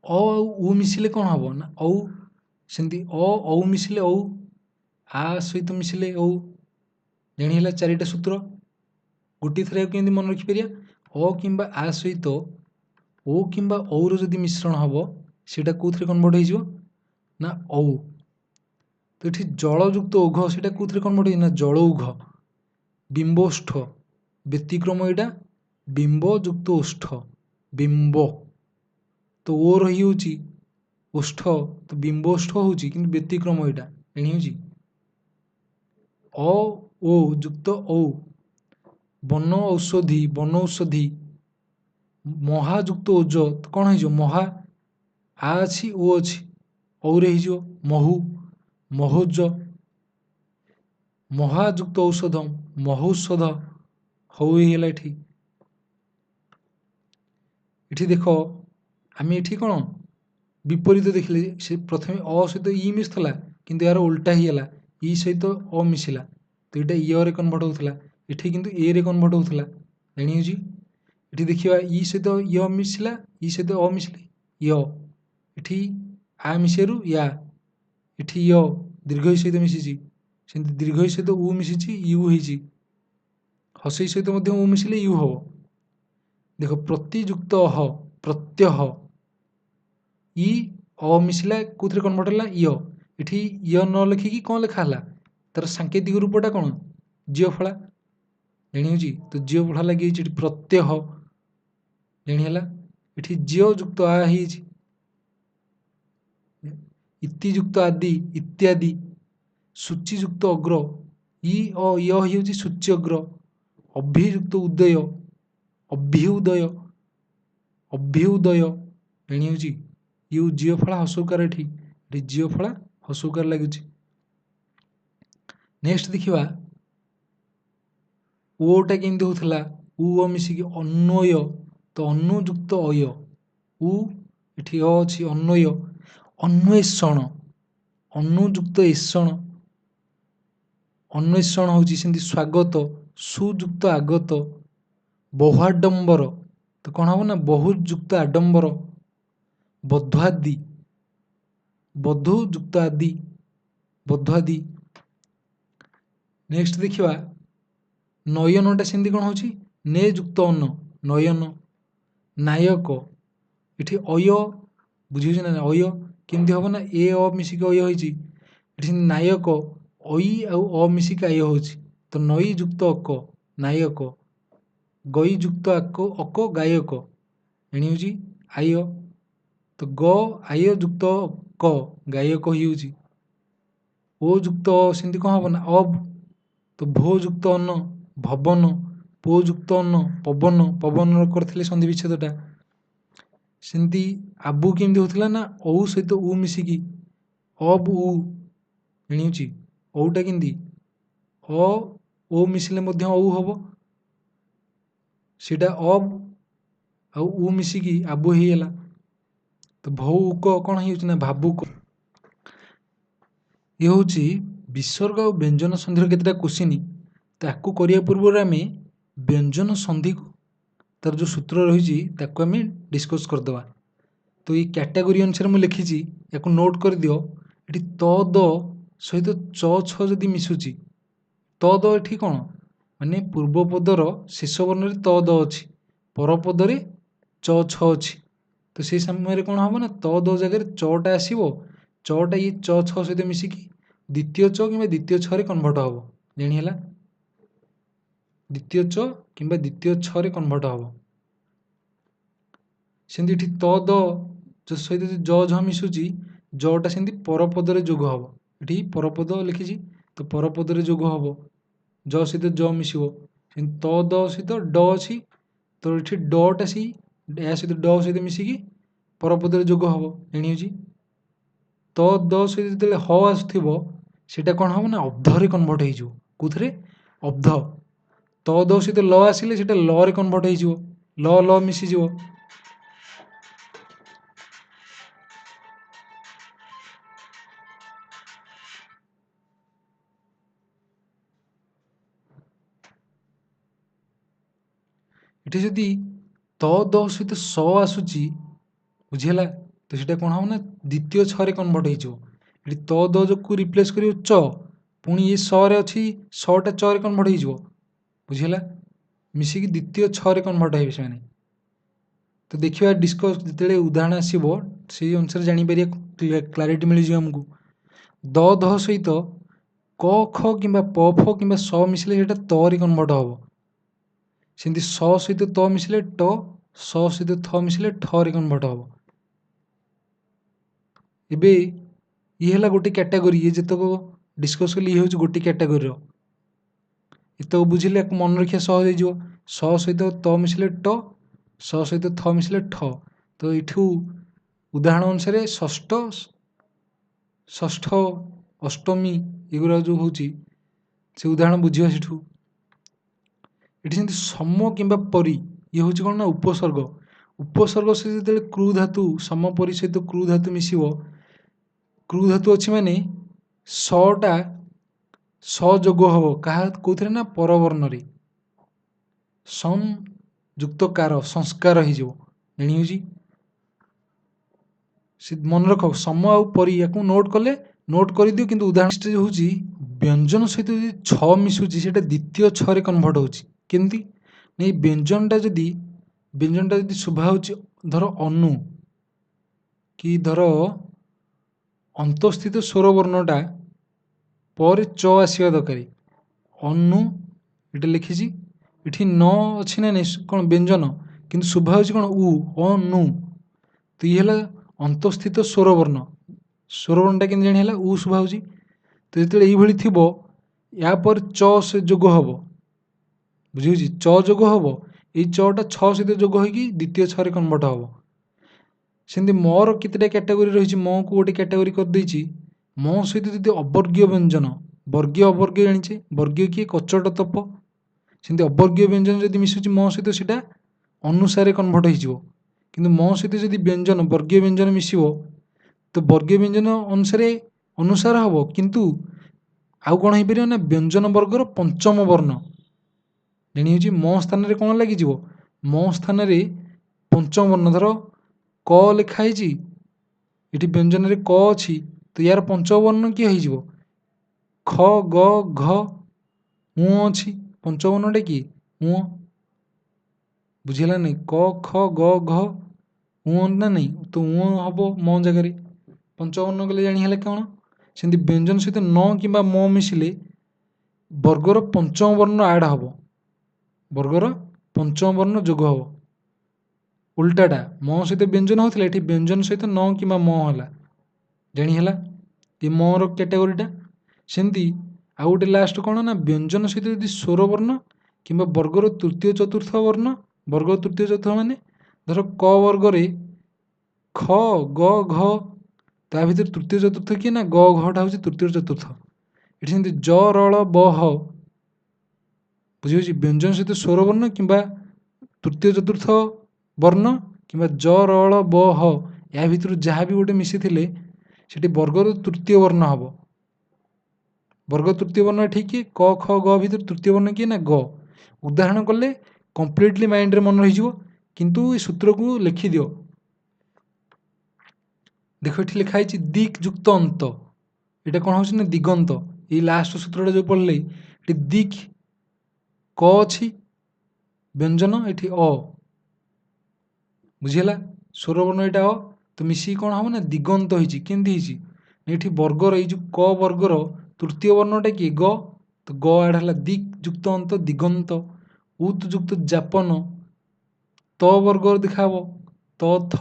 अ उ मिसिले कौन हम ना औ सेमती औ मिसिले औ आ सहित मिसिले औ जानी चारिटा सूत्र गोटे थर केमती मन रखिपर। अ किंबा आ सहित ओ किंबा और जदि मिश्रण हम सेटा कौन कन्वर्ट हो ना औ। तो ये जलयुक्त औघ से कौन कन्वर्ट हो जलौघ। बिंबोष्ठ व्यतिक्रम यहाँ बिंबयुक्त ओष्ठ बिंब। तो ओ रही ओष्ठ तो बिंबोष्ठ हो व्यतिक्रम यहाँ जानी अ ओ युक्त औ। वन औषधि वन औषधि। महायुक्त ओज तो कौन हो महा आ अच्छी ओ अच्छी औरे हो महु महोज। महायुक्त औषध महौषध होगा ये देख आम ये कौन विपरीत देखिले से प्रथम अ सहित इ मिसला किंतु यार उल्टा ही है इ सहित अ मिसिला तो यहाँ इ रे कन्वर्ट होता ये किंतु ए रे कन्वर्ट होता जानी। ଏଠି ଦେଖିବା ଇ ସହିତ ୟ ମିଶିଲା, ଇ ସହିତ ଅ ମିଶିଲେ ୟ, ଏଠି ଆ ମିଶିବାରୁ ୟା, ଏଠି ୟ ଦୀର୍ଘ ଇ ସହିତ ମିଶିଛି, ସେମିତି ଦୀର୍ଘ ଇ ସହିତ ଉ ମିଶିଛି ୟୁ ହେଇଛି, ହସେଇ ସହିତ ମଧ୍ୟ ଉ ମିଶିଲେ ୟୁ ହବ। ଦେଖ ପ୍ରତିଯୁକ୍ତ ଅହ ପ୍ରତ୍ୟହ, ଇ ଅ ମିଶିଲା କୋଉଥିରେ କନଭର୍ଟ ହେଲା ୟ, ଏଠି ୟ ନ ଲେଖିକି କ'ଣ ଲେଖା ହେଲା, ତାର ସାଙ୍କେତିକ ରୂପଟା କ'ଣ ଜ୍ୟ ଫଳା, ଜାଣି ହେଉଛି ତ ଜ୍ୟ ଫଳା ଲାଗିଯାଇଛି ଏଠି ପ୍ରତ୍ୟହ ଜାଣି ହେଲା, ଏଠି ଜ୍ୟ ଯୁକ୍ତ ଆ ହେଇଛି, ଇତି ଯୁକ୍ତ ଆଦି ଇତ୍ୟାଦି, ସୂଚୀ ଯୁକ୍ତ ଅଗ୍ର, ଇ ଅ ୟ ହେଉଛି ସୂଚୀ ଅଗ୍ର, ଅଭିଯୁକ୍ତ ଉଦୟ ଅଭ୍ୟୁଦୟ ଅଭ୍ୟୁଦୟ ଜାଣି ହେଉଛି ୟୁ ଜ୍ୟ ଫଳା ହସଉକାର, ଏଠି ଜ୍ୟ ଫଳା ହସଉକାର ଲାଗୁଛି। ନେକ୍ସଟ ଦେଖିବା ଓଟା କେମିତି ହଉଥିଲା, ଉ ଅ ମିଶିକି ଅନ୍ୱୟ, ତ ଅନୁଯୁକ୍ତ ଅୟ, ଉ ଏଠି ଅ ଅଛି ଅନ୍ୱୟ, ଅନ୍ୱେଷଣ ଅନୁଯୁକ୍ତ ଏଷଣ, ଅନ୍ୱେଷଣ ହେଉଛି ସେମିତି ସ୍ୱାଗତ, ସୁଯୁକ୍ତ ଆଗତ, ବହୁଆଡମ୍ବର, ତ କ'ଣ ହବ ନା ବହୁ ଯୁକ୍ତ ଆଡମ୍ବର, ବଧ୍ୱାଦି ବଧୂ ଯୁକ୍ତ ଆଦି ବଧ୍ୱାଦି। ନେକ୍ସଟ ଦେଖିବା ନୟନଟା ସେମିତି କ'ଣ ହେଉଛି ନେ ଯୁକ୍ତ ଅନ ନୟନ, ନାୟକ ଏଠି ଅୟ ବୁଝିହେଉଛି ନା, ଅୟ କେମିତି ହବ ନା ଏ ଅ ମିଶିକି ଅୟ ହେଇଛି, ଏଠି ସେମିତି ନାୟକ ଅଇ ଆଉ ଅ ମିଶିକି ଆୟ ହେଉଛି, ତ ନଈ ଯୁକ୍ତ ଅକ ନାୟକ, ଗଇ ଯୁକ୍ତ ଆକ ଅକ ଗାୟକ, ଏଣି ହେଉଛି ଆୟ, ତ ଗ ଆୟ ଯୁକ୍ତ କ ଗାୟକ ହେଉଛି, ଓ ଯୁକ୍ତ ସେମିତି କ'ଣ ହବ ନା ଅବ, ତ ଭୋ ଯୁକ୍ତ ଅନ ଭବନ, ପୋ ଯୁକ୍ତ ଅନ ପବନ, ପବନର କରିଥିଲେ ସନ୍ଧି ବିଚ୍ଛେଦଟା। ସେମିତି ଆବୁ କେମିତି ହେଉଥିଲା ନା ଔ ସହିତ ଉ ମିଶିକି ଅବ ଉ, ଜାଣିହେଉଛି ଔଟା କେମିତି ଅ ଓ ମିଶିଲେ ମଧ୍ୟ ଔ ହବ, ସେଇଟା ଅବ ଆଉ ଉ ମିଶିକି ଆବୁ ହେଇଗଲା, ତ ଭୌକ କ'ଣ ହେଇଯାଉଛି ନା ଭାବୁକ। ଇଏ ହେଉଛି ବିସର୍ଗ ଆଉ ବ୍ୟଞ୍ଜନ ସନ୍ଧିର କେତେଟା କୋଶ୍ଚିନ୍, ତାକୁ କରିବା ପୂର୍ବରୁ ଆମେ ବ୍ୟଞ୍ଜନ ସନ୍ଧିକୁ ତାର ଯେଉଁ ସୂତ୍ର ରହିଛି ତାକୁ ଆମେ ଡିସ୍କସ୍ କରିଦେବା। ତ ଏଇ କ୍ୟାଟାଗୋରୀ ଅନୁସାରେ ମୁଁ ଲେଖିଛି, ୟାକୁ ନୋଟ୍ କରିଦିଅ। ଏଠି ତ ଦ ସହିତ ଚ ଛ ଯଦି ମିଶୁଛି, ତ ଦ ଏଠି କ'ଣ ମାନେ ପୂର୍ବ ପଦର ଶେଷ ବର୍ଣ୍ଣରେ ତ ଦ ଅଛି, ପର ପଦରେ ଚ ଛ ଅଛି, ତ ସେଇ ସମୟରେ କ'ଣ ହେବ ନା ତ ଦ ଜାଗାରେ ଚଟା ଆସିବ, ଚଟା ଇଏ ଚ ଛ ସହିତ ମିଶିକି ଦ୍ୱିତୀୟ ଚ କିମ୍ବା ଦ୍ୱିତୀୟ ଛରେ କନଭର୍ଟ ହେବ, ଜାଣି ହେଲା ଦ୍ୱିତୀୟ ଚ କିମ୍ବା ଦ୍ୱିତୀୟ ଛରେ କନଭର୍ଟ ହେବ। ସେମିତି ଏଠି ତ ଦ ସହିତ ଜ ଝ ମିଶୁଛି, ଜଟା ସେମିତି ପରପଦରେ ଯୋଗ ହେବ, ଏଠି ପରପଦ ଲେଖିଛି ତ ପରପଦରେ ଯୋଗ ହେବ, ଜ ସହିତ ଜ ମିଶିବ, ସେମିତି ତ ଦ ସହିତ ଡ ଅଛି, ତ ଏଠି ଡଟା ସେଇ ଏହା ସହିତ ଡ ସହିତ ମିଶିକି ପରପଦରେ ଯୋଗ ହେବ, ଜାଣି ହେଉଛି ତ ଦ ସହିତ ଯେତେବେଳେ ହ ଆସୁଥିବ ସେଇଟା କ'ଣ ହେବ ନା ଅବ୍ଧରେ କନଭର୍ଟ ହେଇଯିବ, କେଉଁଥିରେ ଅବ୍ଧ, ତ ଦ ସହିତ ଲ ଆସିଲେ ସେଇଟା ଳରେ କନଭର୍ଟ ହେଇଯିବ, ଲ ଲ ମିଶିଯିବ। ଏଠି ଯଦି ତ ଦ ସହିତ ସ ଆସୁଛି ବୁଝିହେଲା, ତ ସେଇଟା କ'ଣ ହେବ ନା ଦ୍ୱିତୀୟ ଛରେ କନଭର୍ଟ ହେଇଯିବ, ଏଠି ତ ଦ ଯୋଗକୁ ରିପ୍ଲେସ୍ କରିବ ଚ, ପୁଣି ଏ ସରେ ଅଛି ସଟା ଚରେ କନଭର୍ଟ ହେଇଯିବ, ବୁଝିହେଲା ମିଶିକି ଦ୍ୱିତୀୟ ଛରେ କନଭର୍ଟ ହେବେ ସେମାନେ। ତ ଦେଖିବା ଡିସ୍କସ୍ ଯେତେବେଳେ ଉଦାହରଣ ଆସିବ ସେଇ ଅନୁସାରେ ଜାଣିପାରିବା, କ୍ଲାରିଟି ମିଳିଯିବ ଆମକୁ। ଦ ଧ ସହିତ କ ଖ କିମ୍ବା ପ ଫ କିମ୍ବା ସ ମିଶିଲେ ସେଇଟା ତରେ କନଭର୍ଟ ହେବ, ସେମିତି ସ ସହିତ ତ ମିଶିଲେ ଟ, ସ ସହିତ ଥ ମିଶିଲେ ଠରେ କନଭର୍ଟ ହେବ। ଏବେ ଇଏ ହେଲା ଗୋଟେ କ୍ୟାଟାଗୋରୀ, ଇଏ ଯେତକ ଡିସ୍କସ୍ କଲି ଇଏ ହେଉଛି ଗୋଟେ କ୍ୟାଟାଗୋରୀର, ଏତକ ବୁଝିଲେ ଆକୁ ମନେ ରଖିବା ସହଜ ହେଇଯିବ। ସ ସହିତ ତ ମିଶିଲେ ଟ, ସ ସହିତ ଥ ମିଶିଲେ ଠ, ତ ଏଠୁ ଉଦାହରଣ ଅନୁସାରେ ଷଷ୍ଠ ଅଷ୍ଟମୀ ଏଗୁଡ଼ା ଯେଉଁ ହେଉଛି ସେ ଉଦାହରଣ ବୁଝିବା ସେଠୁ। ଏଠି ସେମିତି ସମ କିମ୍ବା ପରି, ଇଏ ହେଉଛି କ'ଣ ନା ଉପସର୍ଗ, ଉପସର୍ଗ ସହିତ ଯେତେବେଳେ କ୍ରୁ ଧାତୁ ସମ ପରି ସହିତ କ୍ରୁ ଧାତୁ ମିଶିବ, କ୍ରୁ ଧାତୁ ଅଛି ମାନେ ସଟା ସ ଯୋଗ ହେବ କାହା କେଉଁଥିରେ ନା ପରବର୍ଣ୍ଣରେ, ସମ୍ ଯୁକ୍ତ କାର ସଂସ୍କାର ହେଇଯିବ। ଜାଣି ହେଉଛି ସେ ମନେ ରଖ ସମ ଆଉ ପରି ୟାକୁ ନୋଟ୍ କଲେ ନୋଟ୍ କରିଦିଅ। କିନ୍ତୁ ଉଦାହରଣ ହେଉଛି ବ୍ୟଞ୍ଜନ ସହିତ ଯଦି ଛ ମିଶୁଛି ସେଇଟା ଦ୍ୱିତୀୟ ଛରେ କନଭର୍ଟ ହେଉଛି। କେମିତି ନା ଏଇ ବ୍ୟଞ୍ଜନଟା ଯଦି ଶୁଭା ହେଉଛି ଧର ଅନୁ କି ଧର ଅନ୍ତଃସ୍ଥିତ ସ୍ୱର ବର୍ଣ୍ଣଟା ପରେ ଚ ଆସିବା ଦରକାର। ଅନୁ ଏଇଟା ଲେଖିଛି, ଏଠି ନ ଅଛି ନା ନାଇଁ କ'ଣ ବ୍ୟଞ୍ଜନ, କିନ୍ତୁ ଶୁଭା ହେଉଛି କ'ଣ ଉ ଅନୁ। ତ ଇଏ ହେଲା ଅନ୍ତଃସ୍ଥିତ ସ୍ୱରବର୍ଣ୍ଣ। ସ୍ୱରବର୍ଣ୍ଣଟା କେମିତି ଜାଣି ହେଲା ଉ ଶୁଭା ହେଉଛି। ତ ଯେତେବେଳେ ଏଇଭଳି ଥିବ ୟା ପରେ ଚ ସେ ଯୋଗ ହେବ। ବୁଝିହେଉଛି ଚ ଯୋଗ ହେବ, ଏଇ ଚଟା ଛ ସହିତ ଯୋଗ ହୋଇକି ଦ୍ୱିତୀୟ ଛରେ କନଭର୍ଟ ହେବ। ସେମିତି ମୋର କେତେଟା କ୍ୟାଟାଗୋରୀ ରହିଛି, ମକୁ ଗୋଟେ କ୍ୟାଟାଗୋରୀ କରିଦେଇଛି। ମୋ ସହିତ ଯଦି ଅବର୍ଗୀୟ ବ୍ୟଞ୍ଜନ, ବର୍ଗୀୟ ଅବର୍ଗୀୟ ଜାଣିଛେ, ବର୍ଗୀୟ କିଏ କଚଟ ତପ, ସେମିତି ଅବର୍ଗୀୟ ବ୍ୟଞ୍ଜନ ଯଦି ମିଶୁଛି ମୋ ସହିତ ସେଇଟା ଅନୁସାରେ କନଭର୍ଟ ହେଇଯିବ। କିନ୍ତୁ ମୋ ସହିତ ଯଦି ବ୍ୟଞ୍ଜନ ବର୍ଗୀୟ ବ୍ୟଞ୍ଜନ ମିଶିବ ତ ବର୍ଗୀୟ ବ୍ୟଞ୍ଜନ ଅନୁସାର ହେବ। କିନ୍ତୁ ଆଉ କ'ଣ ହେଇପାରିବ ନା ବ୍ୟଞ୍ଜନ ବର୍ଗର ପଞ୍ଚମ ବର୍ଣ୍ଣ। ଜାଣି ହେଉଛି ମୋ ସ୍ଥାନରେ କ'ଣ ଲାଗିଯିବ, ମୋ ସ୍ଥାନରେ ପଞ୍ଚମ ବର୍ଣ୍ଣ। ଧର କ ଲେଖା ହେଇଛି, ଏଠି ବ୍ୟଞ୍ଜନରେ କ ଅଛି, ତ ୟାର ପଞ୍ଚମ ବର୍ଣ୍ଣ କିଏ ହେଇଯିବ ଖ ଗ ଘ ଙ ଅଛି, ପଞ୍ଚମ ବର୍ଣ୍ଣଟା କିଏ ଙ। ବୁଝିହେଲା ନାହିଁ କ ଖ ଗ ଘ ଙ ନା ନାହିଁ, ତ ଙ ହେବ ମୋ ଜାଗାରେ ପଞ୍ଚବର୍ଣ୍ଣ କଲେ ଜାଣି ହେଲା କ'ଣ। ସେମିତି ବ୍ୟଞ୍ଜନ ସହିତ ନ କିମ୍ବା ମ ମିଶିଲେ ବର୍ଗର ପଞ୍ଚମ ବର୍ଣ୍ଣ ଆଡ଼୍ ହେବ, ବର୍ଗର ପଞ୍ଚମ ବର୍ଣ୍ଣ ଯୋଗ ହେବ। ଉଲ୍ଟାଟା ମ ସହିତ ବ୍ୟଞ୍ଜନ ହେଉଥିଲା, ଏଠି ବ୍ୟଞ୍ଜନ ସହିତ ନ କିମ୍ବା ମ ହେଲା। ଜାଣି ହେଲା ଏ ମୋର କ୍ୟାଟାଗୋରୀଟା। ସେମିତି ଆଉ ଗୋଟେ ଲାଷ୍ଟ କ'ଣ ନା ବ୍ୟଞ୍ଜନ ସହିତ ଯଦି ସ୍ୱରବର୍ଣ୍ଣ କିମ୍ବା ବର୍ଗର ତୃତୀୟ ଚତୁର୍ଥ ବର୍ଣ୍ଣ, ବର୍ଗ ତୃତୀୟ ଚତୁର୍ଥ ମାନେ ଧର କ ବର୍ଗରେ ଖ ଗ ଘ, ତା ଭିତରେ ତୃତୀୟ ଚତୁର୍ଥ କିଏ ନା ଗ ଘଟା ହେଉଛି ତୃତୀୟ ଚତୁର୍ଥ। ଏଠି ସେମିତି ଜ ରଳ ବ ହ, ବୁଝିହେଉଛି ବ୍ୟଞ୍ଜନ ସହିତ ସ୍ୱରବର୍ଣ୍ଣ କିମ୍ବା ତୃତୀୟ ଚତୁର୍ଥ ବର୍ଣ୍ଣ କିମ୍ବା ଜ ରଳ ବ ହ, ଏହା ଭିତରୁ ଯାହା ବି ଗୋଟେ ମିଶିଥିଲେ ସେଠି ବର୍ଗର ତୃତୀୟ ବର୍ଣ୍ଣ ହେବ। ବର୍ଗ ତୃତୀୟ ବର୍ଣ୍ଣ ଏଠି କିଏ କ ଖ ଗ ଭିତରୁ ତୃତୀୟ ବର୍ଣ୍ଣ କିଏ ନା ଗ। ଉଦାହରଣ କଲେ କମ୍ପ୍ଲିଟଲି ମାଇଣ୍ଡରେ ମନେ ରହିଯିବ, କିନ୍ତୁ ଏ ସୂତ୍ରକୁ ଲେଖିଦିଅ। ଦେଖ ଏଠି ଲେଖା ହେଇଛି ଦିକ୍ ଯୁକ୍ତ ଅନ୍ତ, ଏଇଟା କ'ଣ ହେଉଛି ନା ଦିଗନ୍ତ। ଏଇ ଲାଷ୍ଟ ସୂତ୍ରଟା ଯେଉଁ ପଢ଼ିଲେ ଏଠି ଦିକ୍ କ ଅଛି ବ୍ୟଞ୍ଜନ, ଏଠି ଅ, ବୁଝିହେଲା ସ୍ୱରବର୍ଣ୍ଣ ଏଇଟା ଅ, ତ ମିଶିକି କ'ଣ ହେବ ନା ଦିଗନ୍ତ ହେଇଛି। କେମିତି ହେଇଛି ଏଠି ବର୍ଗର ଏଇ ଯେଉଁ କ ବର୍ଗର ତୃତୀୟ ବର୍ଣ୍ଣଟା କିଏ ଗ, ତ ଗ ଆଡ଼ ହେଲା ଦିକ୍ ଯୁକ୍ତ ଅନ୍ତ ଦିଗନ୍ତ। ଉତ୍ ଯୁକ୍ତ ଯାପନ, ତ ବର୍ଗର ଦେଖାହେବ ତ ଥ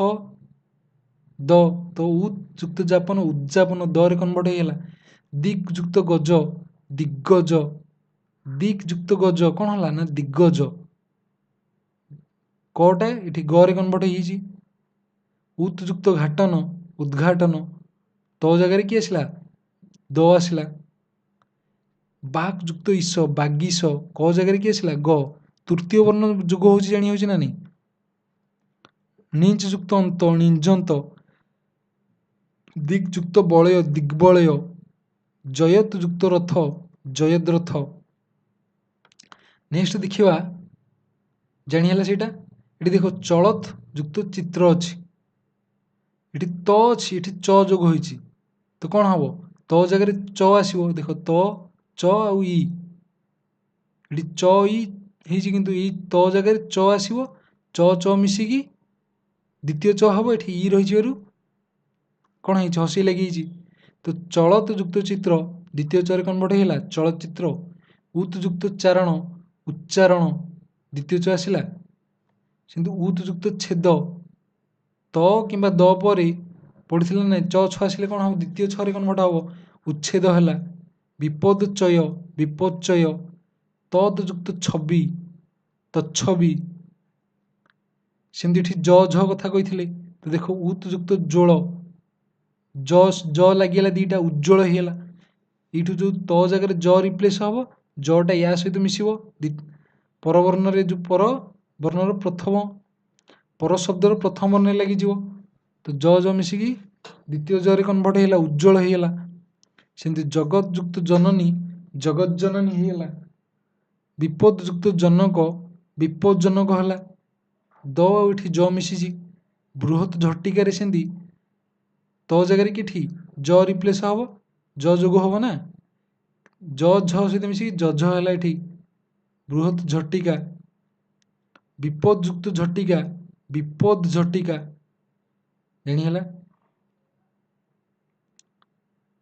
ଦ, ତ ଉତ୍ ଯୁକ୍ତ ଯାପନ ଉଦ୍ଯାପନ ଦରେ କନଭର୍ଟ ହେଇଗଲା। ଦିକ୍ ଯୁକ୍ତ ଗଜ ଦିଗ୍ଗଜ, ଦିକ୍ ଯୁକ୍ତ ଗଜ କ'ଣ ହେଲା ନା ଦିଗ୍ଗଜ। କଟା ଏଠି ଗରେ କନଭର୍ଟ ହେଇଯାଇଛି। ଉତ୍ ଯୁକ୍ତ ଘାଟନ ଉଦ୍ଘାଟନ, ତ ଜାଗାରେ କିଏ ଆସିଲା ଦ ଆସିଲା। ବାକ୍ ଯୁକ୍ତ ଈଶ ବାଗିଶ, କ ଜାଗାରେ କିଏ ଆସିଲା ଗ, ତୃତୀୟ ବର୍ଣ୍ଣ ଯୋଗ ହେଉଛି ଜାଣି ହେଉଛି ନା ନାହିଁ। ନିଚ ଯୁକ୍ତ ଅନ୍ତ ନିଞ୍ଜନ୍ତ, ଦିକ୍ ଯୁକ୍ତ ବଳୟ ଦିଗ୍ବଳୟ, ଜୟତ୍ ଯୁକ୍ତ ରଥ ଜୟଦ୍ରଥ। ନେକ୍ସଟ ଦେଖିବା, ଜାଣି ହେଲା ସେଇଟା। ଏଠି ଦେଖ ଚଳତ ଯୁକ୍ତ ଚିତ୍ର ଅଛି, ଏଠି ତ ଅଛି, ଏଠି ଚ ଯୋଗ ହୋଇଛି, ତ କ'ଣ ହେବ ତ ଜାଗାରେ ଚ ଆସିବ। ଦେଖ ତ ଚ ଆଉ ଇ, ଏଠି ଚ ଇ ହେଇଛି, କିନ୍ତୁ ଏଇ ତ ଜାଗାରେ ଚ ଆସିବ, ଚ ଚ ମିଶିକି ଦ୍ୱିତୀୟ ଚ ହେବ। ଏଠି ଇ ରହିଯିବାରୁ କ'ଣ ହେଇଛି ହସି ଲାଗିଯାଇଛି। ତ ଚଳତ ଯୁକ୍ତ ଚିତ୍ର ଦ୍ୱିତୀୟ ଚରେ କନଭର୍ଟ ହେଇଗଲା ଚଳଚ୍ଚିତ୍ର। ଉତ୍ ଯୁକ୍ତ ଚାରଣ ଉଚ୍ଚାରଣ, ଦ୍ୱିତୀୟ ଚ ଆସିଲା। ସେମିତି ଉତ୍ ଯୁକ୍ତ ଛେଦ, ତ କିମ୍ବା ଦ ପରେ ପଡ଼ିଥିଲା ନାହିଁ, ଚ ଛ ଆସିଲେ କ'ଣ ହେବ ଦ୍ୱିତୀୟ ଛରେ କନଭର୍ଟ ହେବ ଉଚ୍ଛେଦ ହେଲା। ବିପଦଚୟ ବିପଦଚୟ, ତଦ୍ ଯୁକ୍ତ ଛବି ତଚ୍ଛବି। ସେମିତି ଏଠି ଜ ଝ କଥା କହିଥିଲେ, ତ ଦେଖ ଉତ୍ ଯୁକ୍ତ ଜ୍ୱଳ, ଜ ଲାଗିଗଲା ଦୁଇଟା ଉଜ୍ଜ୍ୱଳ ହେଇଗଲା। ଏଇଠୁ ଯେଉଁ ତ ଜାଗାରେ ଜ ରିପ୍ଲେସ୍ ହେବ, ଜଟା ୟା ସହିତ ମିଶିବ ପରବର୍ଣ୍ଣରେ, ଯେଉଁ ପର ବର୍ଣ୍ଣର ପ୍ରଥମ ପର ଶବ୍ଦର ପ୍ରଥମ ବର୍ଣ୍ଣରେ ଲାଗିଯିବ, ତ ଜ ମିଶିକି ଦ୍ୱିତୀୟ ଜରେ କନଭର୍ଟ ହେଇଗଲା ଉଜ୍ଜ୍ୱଳ ହେଇଗଲା। ସେମିତି ଜଗତ୍ ଯୁକ୍ତ ଜନନୀ ଜଗତ୍ ଜନନୀ ହେଇଗଲା। ବିପଦ ଯୁକ୍ତ ଜନକ ବିପଦଜନକ ହେଲା। ଦ ଆଉ ଏଠି ଜ ମିଶିଛି। ବୃହତ୍ ଝଟିକାରେ ସେମିତି ତ ଜାଗାରେ କି ଏଠି ଜ ରିପ୍ଲେସ୍ ହେବ, ଜ ଯୋଗ ହେବ ନା, ଜ ଝ ସହିତ ମିଶିକି ଜ ହେଲା ଏଠି। ବୃହତ୍ ଝଟିକା, ବିପଦ ଯୁକ୍ତ ଝଟିକା, ବିପଦ ଝଟିକା ଜାଣିହେଲା।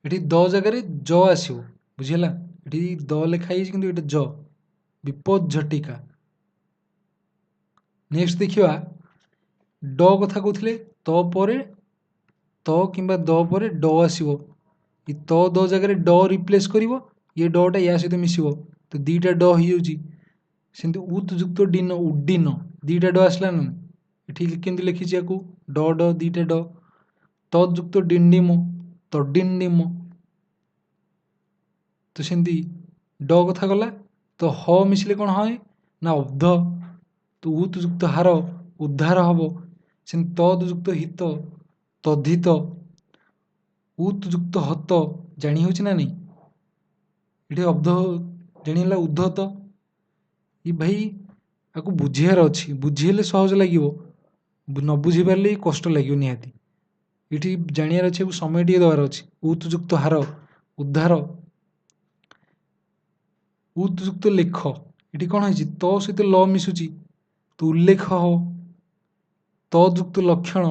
ଏଠି ଦ ଜାଗାରେ ଜ ଆସିବ, ବୁଝିହେଲା। ଏଠି ଦ ଲେଖା ହେଇଛି କିନ୍ତୁ ଏଠି ଜ, ବିପଦ ଝଟିକା। ନେକ୍ସଟ ଦେଖିବା ଡ କଥା କହୁଥିଲେ, ତ ପରେ ତ କିମ୍ବା ଦ ପରେ ଡ ଆସିବ। ଏ ତ ଦ ଜାଗାରେ ଡ ରିପ୍ଲେସ୍ କରିବ, ଇଏ ଡଟା ୟା ସହିତ ମିଶିବ, ତ ଦୁଇଟା ଡ ହେଇଯାଉଛି। ସେମିତି ଉତ୍ ଯୁକ୍ତ ଡିନ, ଉଡ୍ଡୀନ, ଦୁଇଟା ଡ ଆସିଲା ନା। ଏଠି କେମିତି ଲେଖିଛି ୟାକୁ, ଡ ଡ ଦୁଇଟା ଡ। ତଦ୍ ଯୁକ୍ତ ଡିଣ୍ଡିମ, ତଡିଣ୍ଡିମ, ତ ସେମିତି ଡ କଥା ଗଲା। ତ ହ ମିଶିଲେ କ'ଣ ହୁଏ ନା ଅବ୍ଧ, ତ ଉତ୍ ଯୁକ୍ତ ହାର, ଉଦ୍ଧାର ହବ। ସେମିତି ତଦ୍ ଯୁକ୍ତ ହିତ, ତଦ୍ଧିତ, ଉତ୍ ଯୁକ୍ତ ହତ, ଜାଣି ହେଉଛି ନା ନାହିଁ। ଏଠି ଅବ୍ଧ ଜାଣିହେଲା, ଉଦ୍ଧତ। ଏ ଭାଇ ଆକୁ ବୁଝିବାର ଅଛି, ବୁଝିହେଲେ ସହଜ ଲାଗିବ, ନ ବୁଝିପାରିଲେ କଷ୍ଟ ଲାଗିବ ନିହାତି। ଏଠି ଜାଣିବାର ଅଛି, ସମୟ ଟିକେ ଦେବାର ଅଛି। ଉତ୍ ଯୁକ୍ତ ହାର, ଉଦ୍ଧାର, ଉତ୍ ଯୁକ୍ତ ଲେଖ, ଏଠି କ'ଣ ହେଇଛି ତ ସହିତ ଲ ମିଶୁଛି, ତ ଉଲ୍ଲେଖ ହବ। ତ ଯୁକ୍ତ ଲକ୍ଷଣ,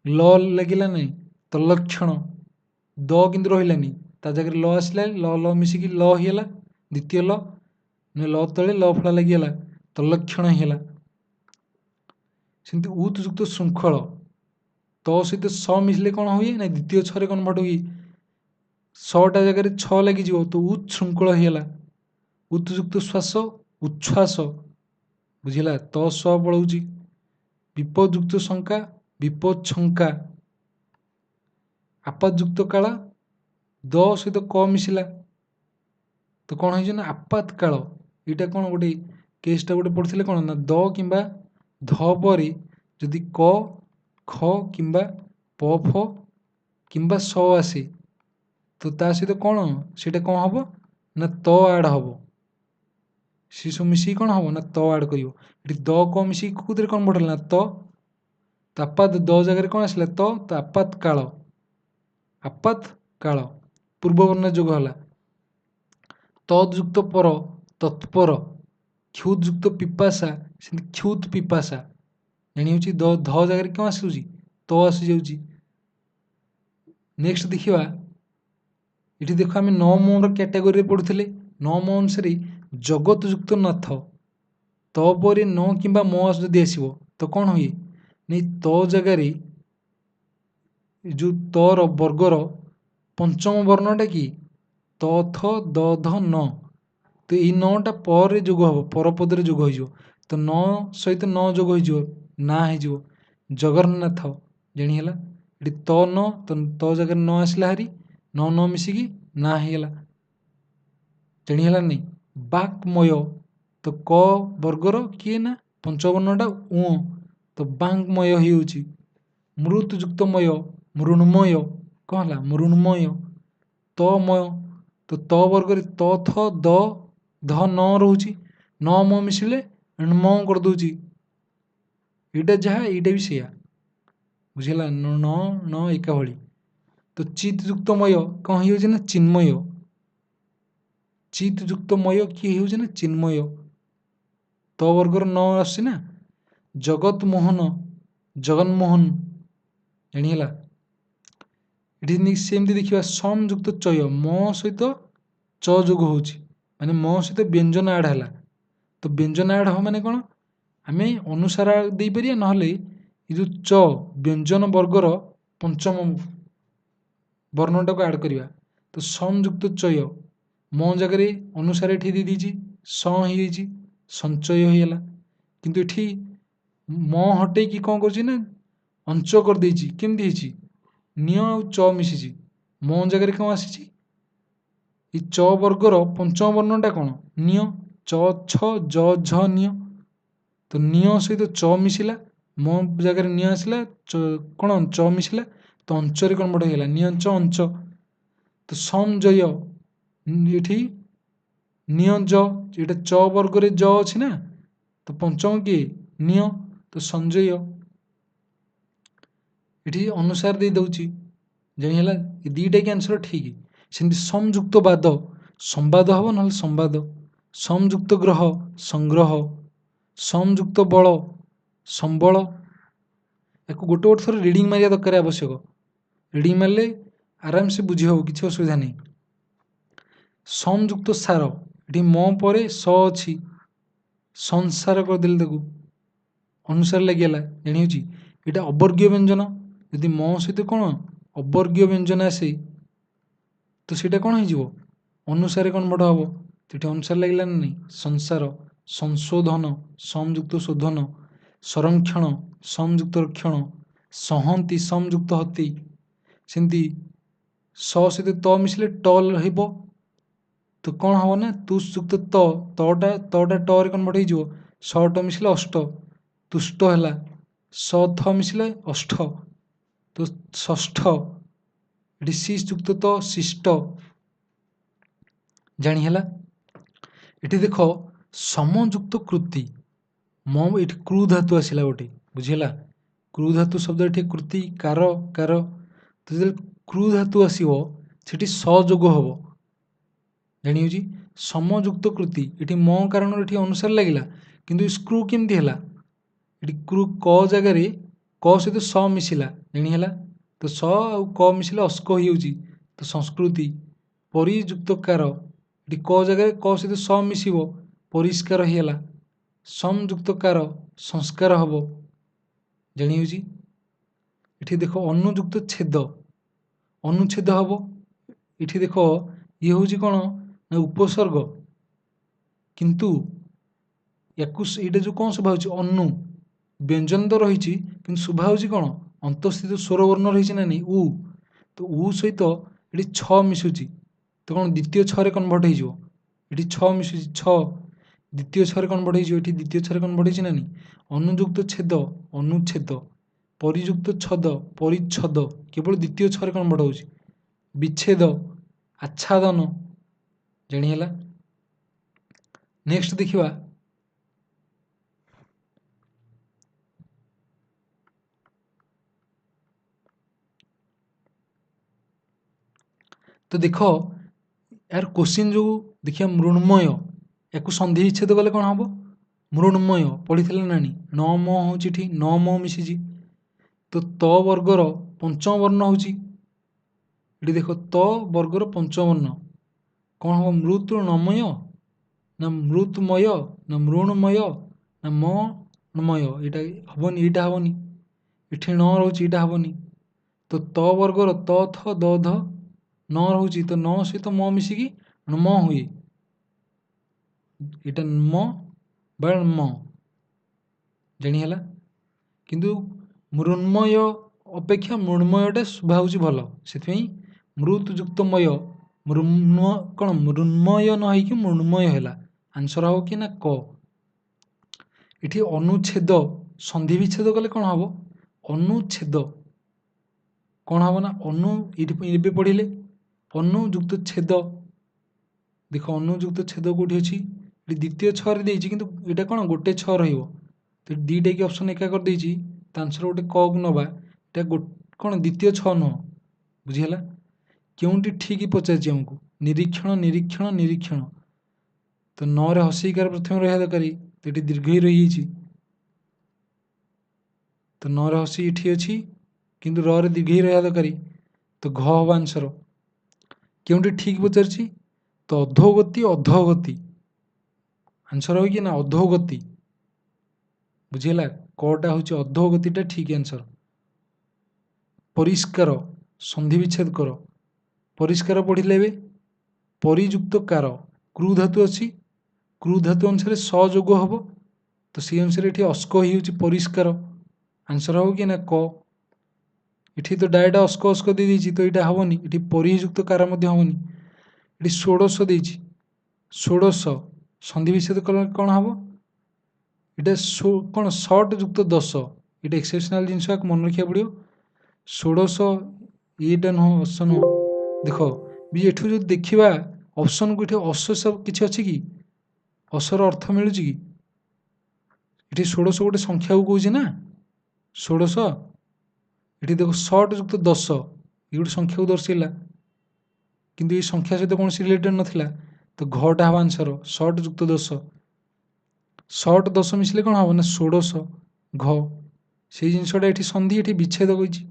ଲ ଲାଗିଲା ନାହିଁ, ତଲକ୍ଷଣ। ଦ କିନ୍ତୁ ରହିଲାନି, ତା ଜାଗାରେ ଲ ଆସିଲା, ଲ ଲ ମିଶିକି ଲ ହେଇଗଲା, ଦ୍ୱିତୀୟ ଲ, ଲ ତଳେ ଲ ଫଳା ଲାଗିଗଲା, ତଲକ୍ଷଣ ହେଇଗଲା। ସେମିତି ଉତ୍ ଯୁକ୍ତ ଶୃଙ୍ଖଳ, ତ ସହିତ ସ ମିଶିଲେ କ'ଣ ହୁଏ ନା ଦ୍ୱିତୀୟ ଛରେ କନଭର୍ଟ ହୁଏ, ଟା ଜାଗାରେ ଛ ଲାଗିଯିବ, ତ ଉଚ୍ଛୃଙ୍ଖଳ ହେଇଗଲା। ଉତ୍ ଯୁକ୍ତ ଶ୍ୱାସ, ଉଚ୍ଛ୍ୱାସ, ବୁଝିଲା, ତ ସ ପଳଉଛି। ବିପଦ ଯୁକ୍ତ ଶଙ୍କା, ବିପଦ ଛଙ୍କା। ଆପାତ ଯୁକ୍ତ କାଳ, ଦ ସହିତ କ ମିଶିଲା, ତ କ'ଣ ହେଇଛି ନା ଆପାତ କାଳ। ଏଇଟା କ'ଣ ଗୋଟେ କେସ୍ଟା ଗୋଟେ ପଢ଼ିଥିଲେ, କ'ଣ ନା ଦ କିମ୍ବା ଧ ପରେ ଯଦି କ, ଖ କିମ୍ବା ପ ଫ କିମ୍ବା ସ ଆସେ, ତ ତା ସହିତ କ'ଣ ସେଇଟା କ'ଣ ହେବ ନା ତ ଆଡ଼ ହେବ। ସେ ସବୁ ମିଶିକି କ'ଣ ହେବ ନା ତ ଆଡ଼ କରିବ। ଏଠି ଦ କ ମିଶିକି କେଉଁଥିରେ କନଭର୍ଟ ହେଲା ନା ତ। ଆପାତ ଦ ଜାଗାରେ କ'ଣ ଆସିଲା ତ ଆପାତ କାଳ, ଆପାତ କାଳ, ପୂର୍ବ ବର୍ଣ୍ଣ ଯୋଗ ହେଲା। ତଦ୍ ଯୁକ୍ତ ପର, ତତ୍ପର। କ୍ଷୁତ୍ ଯୁକ୍ତ ପିପାସା, ସେମିତି କ୍ଷୁତ୍ ପିପାସା, ଜାଣି ହେଉଛି। ଧ ଜାଗାରେ କ'ଣ ଆସୁଛି ତ ଆସିଯାଉଛି। ନେକ୍ସଟ ଦେଖିବା, ଏଠି ଦେଖ ଆମେ 9 ମ ର କ୍ୟାଟାଗୋରୀରେ ପଢ଼ୁଥିଲେ। 9 ମ ଅନୁସାରେ ଜଗତ ଯୁକ୍ତ ନାଥ, ତ ପରେ ନ କିମ୍ବା ମ ଯଦି ଆସିବ ତ କ'ଣ ହୁଏ ନା ତ ଜାଗାରେ ଯେଉଁ ତର ବର୍ଗର ପଞ୍ଚମ ବର୍ଣ୍ଣଟା କି ତ ଥ ଦ ଧ ନ, ତ ଏଇ ନଟା ପରେ ଯୋଗ ହେବ, ପରପଦରେ ଯୋଗ ହୋଇଯିବ। ତ ନ ସହିତ ନ ଯୋଗ ହୋଇଯିବ, ନା ହେଇଯିବ ଜଗନ୍ନାଥ, ଜାଣିହେଲା। ଏଠି ତ ନ, ତ ଜାଗାରେ ନ ଆସିଲା ହାରି, ନ ମିଶିକି ନା ହେଇଗଲା, ଜାଣିହେଲା ନାହିଁ। ବାକ୍ମୟ, ତ କ ବର୍ଗର କିଏ ନା ପଞ୍ଚବର୍ଣ୍ଣଟା ଉଁ, ତ ବାଙ୍କ୍ମୟ ହେଇଯାଉଛି। ମୃତ୍ ଯୁକ୍ତମୟ, ମୃଣ୍ମୟ, କ'ଣ ହେଲା ମୃଣ୍ମୟ। ତମୟ, ତ ତ ବର୍ଗରେ ତ ଥ ଦ ଧ ନ ରହୁଛି, ନ ମ ମିଶିଲେ ମ କରିଦେଉଛି। ଏଇଟା ଯାହା ଏଇଟା ବି ସେଇଆ, ବୁଝିହେଲା, ନ ଏକା ଭଳି। ତ ଚିତ୍ ଯୁକ୍ତମୟ କ'ଣ ହେଇଯାଉଛି ନା ଚିନ୍ମୟ। ଚିତ୍ ଯୁକ୍ତମୟ କିଏ ହେଉଛି ନା ଚିନ୍ମୟ, ତ ବର୍ଗର ନ ଆସୁଛି ନା। ଜଗତ ମୋହନ, ଜଗନ୍ମୋହନ, ଜାଣିହେଲା। ଏଠି ସେମିତି ଦେଖିବା ସମ୍ ଯୁକ୍ତ ଚୟ, ମ ସହିତ ଚ ଯୋଗ ହେଉଛି, ମାନେ ମ ସହିତ ବ୍ୟଞ୍ଜନ ଆଡ଼ ହେଲା। ତ ବ୍ୟଞ୍ଜନ ଆଡ଼ ହେବ ମାନେ କ'ଣ, ଆମେ ଅନୁସାର ଦେଇପାରିବା, ନହେଲେ ଏ ଯେଉଁ ଚ ବ୍ୟଞ୍ଜନ ବର୍ଗର ପଞ୍ଚମ ବର୍ଣ୍ଣଟାକୁ ଆଡ଼ କରିବା। ତ ସମ୍ ଯୁକ୍ତ ଚୟ, ମ ଜାଗାରେ ଅନୁସାରେ ଏଠି ଦେଇଦେଇଛି, ସ ହେଇଯାଇଛି, ସଞ୍ଚୟ ହେଇଗଲା। କିନ୍ତୁ ଏଠି ମ ହଟେଇକି କ'ଣ କରୁଛି ନା ଅଞ୍ଚ କରିଦେଇଛି। କେମିତି ହେଇଛି, ନିୟ ଆଉ ଚ ମିଶିଛି, ମ ଜାଗାରେ କ'ଣ ଆସିଛି, ଏ ଚ ବର୍ଗର ପଞ୍ଚମ ବର୍ଣ୍ଣଟା କ'ଣ ନିୟ, ଚ ଛ ଜ ଝ ନିୟ। ତ ନିୟ ସହିତ ଚ ମିଶିଲା, ମ ଜାଗାରେ ନିୟ ଆସିଲା, କ'ଣ ଚ ମିଶିଲା, ତ ଅଞ୍ଚରେ କନଭର୍ଟ ହେଇଗଲା, ନିୟଞ୍ଚ ଅଞ୍ଚ। ତ ସଂଜୟ, ଏଠି ନିୟଜ, ଏଇଟା ଚ ବର୍ଗରେ ଜ ଅଛି ନା, ତ ପଞ୍ଚମ କିଏ ନିୟ ତ ସଞ୍ଜୟ ଏଠି ଅନୁସାର ଦେଇ ଦେଉଛି ଜାଣିହେଲା ଏ ଦୁଇଟା କି ଆନ୍ସର ଠିକ୍। ସେମିତି ସଂଯୁକ୍ତ ବାଦ ସମ୍ବାଦ ହେବ ନହେଲେ ସମ୍ବାଦ, ସଂଯୁକ୍ତ ଗ୍ରହ ସଂଗ୍ରହ, ସଂଯୁକ୍ତ ବଳ ସମ୍ବଳ। ୟାକୁ ଗୋଟେ ଗୋଟେ ଥର ରିଡ଼ିଂ ମାରିବା ଦରକାର ଆବଶ୍ୟକ। ରିଡ଼ିଂ ମାରିଲେ ଆରାମସେ ବୁଝି ହେବ, କିଛି ଅସୁବିଧା ନାହିଁ। ସଂଯୁକ୍ତ ସାର ଏଠି ମ ପରେ ସ ଅଛି, ସଂସାର କରିଦେଲେ ତାକୁ ଅନୁସାର ଲାଗିଗଲା ଜାଣିହେଉଛି। ଏଇଟା ଅବର୍ଗୀୟ ବ୍ୟଞ୍ଜନ, ଯଦି ମ ସହିତ କ'ଣ ଅବର୍ଗୀୟ ବ୍ୟଞ୍ଜନ ଆସେ ତ ସେଇଟା କ'ଣ ହେଇଯିବ ଅନୁସାରେ କନଭର୍ଟ ହେବ। ତ ଏଠି ଅନୁସାର ଲାଗିଲା ନା ନାହିଁ। ସଂସାର, ସଂଶୋଧନ ସଂଯୁକ୍ତ ଶୋଧନ, ସଂରକ୍ଷଣ ସଂଯୁକ୍ତ ରକ୍ଷଣ, ସହନ୍ତି ସଂଯୁକ୍ତ ହତି। ସେମିତି ସ ସହିତ ତ ମିଶିଲେ ଟ ହେବ, ତ କ'ଣ ହେବ ନା ତୁ ଯୁକ୍ତ ତଟା ଟରେ କନଭର୍ଟ ହେଇଯିବ। ସ ଟ ମିଶିଲେ ଅଷ୍ଟ, ତୁଷ୍ଟ ହେଲା। ସ ଥ ମିଶିଲେ ଅଷ୍ଟ, ତ ଷଷ୍ଠ। ଏଠି ସି ଯୁକ୍ତ ତ ଶିଷ୍ଟ ଜାଣି ହେଲା। ଏଠି ଦେଖ ସମଯୁକ୍ତ କୃତି ମ ଏଠି କ୍ରୁ ଧାତୁ ଆସିଲା ଗୋଟେ, ବୁଝିହେଲା। କ୍ରୁ ଧାତୁ ଶବ୍ଦ ଏଠି କୃତି କାର କାର, ତ ଯେତେବେଳେ କ୍ରୁ ଧାତୁ ଆସିବ ସେଠି ସଯୋଗ ହେବ ଜାଣିହେଉଛି। ସମଯୁକ୍ତ କୃତି ଏଠି ମ କାରଣରୁ ଏଠି ଅନୁସାର ଲାଗିଲା, କିନ୍ତୁ ସ୍କ୍ରୁ କେମିତି ହେଲା ଏଠି କ୍ରୁ କ ଜାଗାରେ କ ସହିତ ସ ମିଶିଲା ଜାଣିହେଲା। ତ ସ ଆଉ କ ମିଶିଲେ ଅସ୍କ ହେଇଯାଉଛି, ତ ସଂସ୍କୃତି। ପରିଯୁକ୍ତ କାର ଏଠି କ ଜାଗାରେ କ ସହିତ ସ ମିଶିବ, ପରିଷ୍କାର ହେଇଗଲା। ସଂଯୁକ୍ତ କାର ସଂସ୍କାର ହେବ ଜାଣିହେଉଛି। ଏଠି ଦେଖ ଅନୁଯୁକ୍ତ ଛେଦ ଅନୁଚ୍ଛେଦ ହେବ। ଏଠି ଦେଖ ଇଏ ହେଉଛି କ'ଣ ନା ଉପସର୍ଗ, କିନ୍ତୁ ୟାକୁ ଏଇଟା ଯେଉଁ କ'ଣ ଶୁଭା ହେଉଛି ଅନୁ ବ୍ୟଞ୍ଜନ ତ ରହିଛି, କିନ୍ତୁ ଶୁଭା ହେଉଛି କ'ଣ ଅନ୍ତଃସ୍ଥିତ ସ୍ୱର ବର୍ଣ୍ଣ ରହିଛି ନା ନାହିଁ ଉ, ତ ଉ ସହିତ ଏଠି ଛ ମିଶୁଛି, ତ କ'ଣ ଦ୍ୱିତୀୟ ଛରେ କନଭର୍ଟ ହେଇଯିବ। ଏଠି ଛ ମିଶୁଛି, ଛ ଦ୍ୱିତୀୟ ଛରେ କନଭର୍ଟ ହେଇଯିବ, ଏଠି ଦ୍ୱିତୀୟ ଛରେ କନଭର୍ଟ ହେଇଛି ନା ନାହିଁ। ଅନୁଯୁକ୍ତ ଛେଦ ଅନୁଚ୍ଛେଦ, ପରିଯୁକ୍ତ ଛଦ ପରିଚ୍ଛଦ, କେବଳ ଦ୍ୱିତୀୟ ଛରେ କନଭର୍ଟ ହେଉଛି। ବିଚ୍ଛେଦ ଆଚ୍ଛାଦନ ଜାଣିହେଲା। ନେକ୍ସଟ ଦେଖିବା ତ ଦେଖ यार क्वेश्चन जो देखिए मृण्मय या सन्धि विच्छेद कले कौन हम मृण्मय पढ़ी थे ना न म हूँ न म मिशिजी तो त वर्गर पंचम वर्ण हूँ ये देख त वर्गर पंचम वर्ण कौन हम मृतुर्णमय ना मृतमय ना मृण्मय ना मय यहाँ हेनी यहाँ हेनी ये न रोचे यहाँ हेनी तो त वर्गर त थ द ध न रोचे तो न सहित म मिसिकी म हुए यहाँ म बा म जानीला किंतु मृण्मय अपेक्षा मृण्मयटा शुभा हूँ भल से मृतयुक्तमय मृण्म कौन मृण्मय नहींकि मृण्मय है आंसर हम कि ना क। ये अनुच्छेद सन्धि विच्छेद कले कौन हम अनुच्छेद कौन हम ना अनु ये पढ़ले अनुयुक्त छेद देख अनुयुक्त छेद कौटी अच्छी द्वितीय छरे देती कि यहाँ कौन गोटे छ तो दीटा कि ऑप्शन एका कर देती आंसर गोटे क को नवा यहाँ कौन द्वितीय छ नुह बुझीगला क्योंटी ठीक पचार आमको निरीक्षण निरीक्षण निरीक्षण तो न रे हसीकार प्रथम रहा दरकार तो ये दीर्घ ही रही तो न रे हसी ये अच्छी किंतु र रे दीर्घ ही रहा दरकार तो घ हम आंसर क्योंटी ठीक पचार तो अधोगति अधोगति आंसर हो कि ना अधोगति बुझीगला कटा हूँ अधोगतिटा ठीक आंसर। परिष्कार सन्धि विच्छेद कर परिष्कार पढ़ले परियुक्त कार क्रू धातु अच्छी क्रू धातु अनुसार सयोग हम तो सी अनुसार ये अस्क हो परिष्कार आंसर हो कि ना क। ये तो डायरेक्ट अस्क अस्क दे तो यहाँ हेनी ये परियुक्त कार हेनी ये षोड़श देती षोड़श सन्धि विच्छेद कले कौन हम यहाँ कौन सर्ट युक्त दश ये एक्सेप्शनल जिनस मन रखा पड़ो षोड़श ये नुह अस नुह देख भी एठू जो देखा ऑप्शन को ये अस सब किसी अच्छी कि असर अर्थ मिलूँ कि ଏଠି 16 ଗୋଟେ ସଂଖ୍ୟାକୁ କହୁଛି ନା, 16। ଏଠି ଦେଖ ଷଟ ଯୁକ୍ତ 10, ଇଏ ଗୋଟେ ସଂଖ୍ୟାକୁ ଦର୍ଶାଇଲା, କିନ୍ତୁ ଏଇ ସଂଖ୍ୟା ସହିତ କୌଣସି ରିଲେଟେଡ୍ ନଥିଲା, ତ ଘଟା ହବ ଆନ୍ସର। ଷଟ ଯୁକ୍ତ 10, ଷଟ 10 ମିଶିଲେ କ'ଣ ହବ ନା 16 ଘ। ସେଇ ଜିନିଷଟା ଏଠି ସନ୍ଧି, ଏଠି ବିଚ୍ଛେଦ କହିଛି।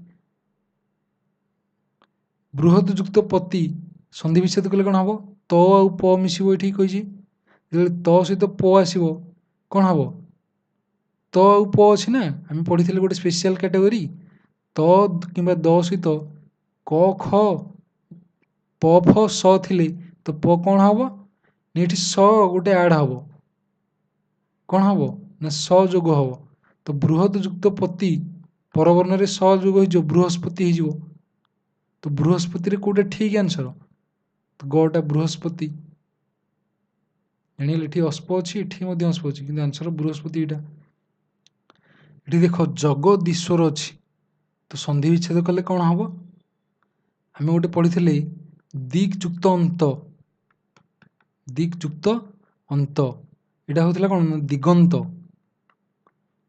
ବୃହତ ଯୁକ୍ତ ପତି, ସନ୍ଧି ବିଚ୍ଛେଦ କଲେ କ'ଣ ହବ, ତ ଆଉ ପ ମିଶିବ ଏଠି କହିଛି। ଯେତେବେଳେ ତ ସହିତ ପ ଆସିବ କ'ଣ ହବ, ତ ଆଉ ପ ଅଛି ନା, ଆମେ ପଢ଼ିଥିଲେ ଗୋଟେ ସ୍ପେଶିଆଲ କ୍ୟାଟେଗୋରୀ, ତ କିମ୍ବା ଦ ସହିତ କ ଖ ପ ଫ ସ ଥିଲେ ତ ପ କ'ଣ ହବ ନା ଏଠି ସ ଗୋଟେ ଆଡ଼ ହବ, କ'ଣ ହବ ନା ସ ଯୋଗ ହବ। ତ ବୃହତ ଯୁକ୍ତ ପତି ପରବର୍ଣ୍ଣରେ ସ ଯୋଗ ହେଇଯିବ, ବୃହସ୍ପତି ହେଇଯିବ। ତ ବୃହସ୍ପତିରେ କୋଉଟା ଠିକ୍ ଆନ୍ସର, ତ ଗଟା ବୃହସ୍ପତି। ଜାଣିଗଲେ ଏଠି ଅସ୍ପ ଅଛି, ଏଠି ମଧ୍ୟ ଅସ୍ପ ଅଛି, କିନ୍ତୁ ଆନ୍ସର ବୃହସ୍ପତି ଏଇଟା। ଏଠି ଦେଖ ଜଗଦୀଶ୍ୱର ଅଛି, ତ ସନ୍ଧି ବିଚ୍ଛେଦ କଲେ କ'ଣ ହବ, ଆମେ ଗୋଟେ ପଢ଼ିଥିଲେ ଦିକ୍ ଯୁକ୍ତ ଅନ୍ତ, ଦିକ୍ ଯୁକ୍ତ ଅନ୍ତ, ଏଇଟା ହେଉଥିଲା କ'ଣ ନା ଦିଗନ୍ତ।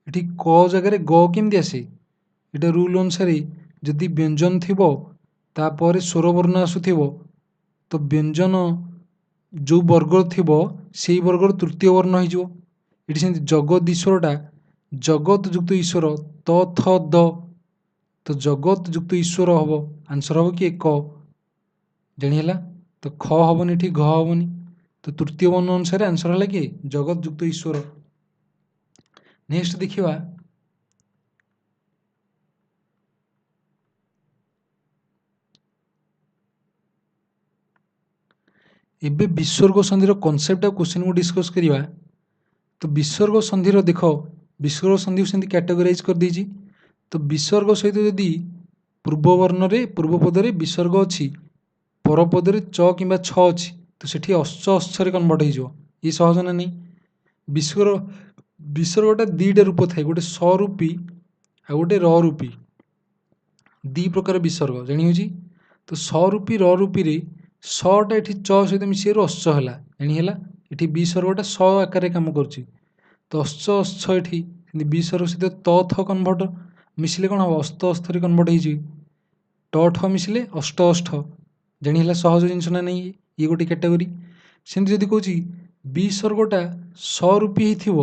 ଏଠି କ ଜାଗାରେ ଗ କେମିତି ଆସେ, ଏଇଟା ରୁଲ୍ ଅନୁସାରେ ଯଦି ବ୍ୟଞ୍ଜନ ଥିବ ତାପରେ ସ୍ୱରବର୍ଣ୍ଣ ଆସୁଥିବ, ତ ବ୍ୟଞ୍ଜନ ଯେଉଁ ବର୍ଗ ଥିବ ସେଇ ବର୍ଗର ତୃତୀୟ ବର୍ଣ୍ଣ ହେଇଯିବ। ଏଠି ସେମିତି ଜଗଦୀଶ୍ୱରଟା ଜଗତ ଯୁକ୍ତ ଈଶ୍ୱର, ତ ଥ ଦ, ତ ଜଗତ ଯୁକ୍ତ ଈଶ୍ୱର ହବ, ଆନ୍ସର ହବ କି 1। ଜାଣିହେଲା, ତ ଖ ହବନି, ଏଠି ଘ ହବନି, ତ ତୃତୀୟ ବର୍ଣ୍ଣ ଅନୁସାରେ ଆନ୍ସର ହେଲା କି ଜଗତ ଯୁକ୍ତ ଈଶ୍ୱର। ନେକ୍ସଟ ଦେଖିବା ଏବେ ବିସର୍ଗ ସନ୍ଧିର କନସେପ୍ଟ ଆଉ କ୍ୱେଶ୍ଚିନ୍କୁ ଡିସ୍କସ୍ କରିବା। ତ ବିସର୍ଗ ସନ୍ଧିର ଦେଖ, ବିସର୍ଗ ସନ୍ଧିକୁ ସେମିତି କ୍ୟାଟେଗୋରାଇଜ୍ କରିଦେଇଛି। ତ ବିସର୍ଗ ସହିତ ଯଦି ପୂର୍ବ ବର୍ଣ୍ଣରେ ପୂର୍ବ ପଦରେ ବିସର୍ଗ ଅଛି, ପରପଦରେ ଚ କିମ୍ବା ଛ ଅଛି, ତ ସେଠି ଅଶ୍ଚ ଅଶ୍ଚରେ କନଭର୍ଟ ହେଇଯିବ। ଇଏ ସହଜ ନା ନାହିଁ। ବିସର୍ଗଟା ଦୁଇଟା ରୂପ ଥାଏ, ଗୋଟେ ସରୂପୀ ଆଉ ଗୋଟେ ର ରୂପୀ, ଦୁଇ ପ୍ରକାର ବିସର୍ଗ ଜାଣି ହେଉଛି। ତ ସରୂପୀ ର ରୂପୀରେ ସଟା ଏଠି ଚ ସହିତ ମିଶିବାରୁ ଅଶ୍ଚ ହେଲା, ଜାଣି ହେଲା। ଏଠି ବିସର୍ଗଟା ସ ଆକାରରେ କାମ କରୁଛି, ତ ଅଶ୍ଚ ଅଶ୍ଚ ଏଠି ବିସର୍ଗ ସହିତ ତ ଥ କନଭର୍ଟ ମିଶିଲେ କ'ଣ ହବ, ଅସ୍ତ ଅସ୍ତରେ କନଭର୍ଟ ହେଇଯିବ। ଟ ଠ ମିଶିଲେ ଅଷ୍ଟ ଅଷ୍ଟ, ଜାଣି ହେଲା ସହଜ ଜିନିଷ ନା ନାହିଁ, ଇଏ ଗୋଟେ କ୍ୟାଟେଗୋରୀ। ସେମିତି ଯଦି କହୁଛି ବିସର୍ଗଟା ସରୂପୀ ହେଇଥିବ,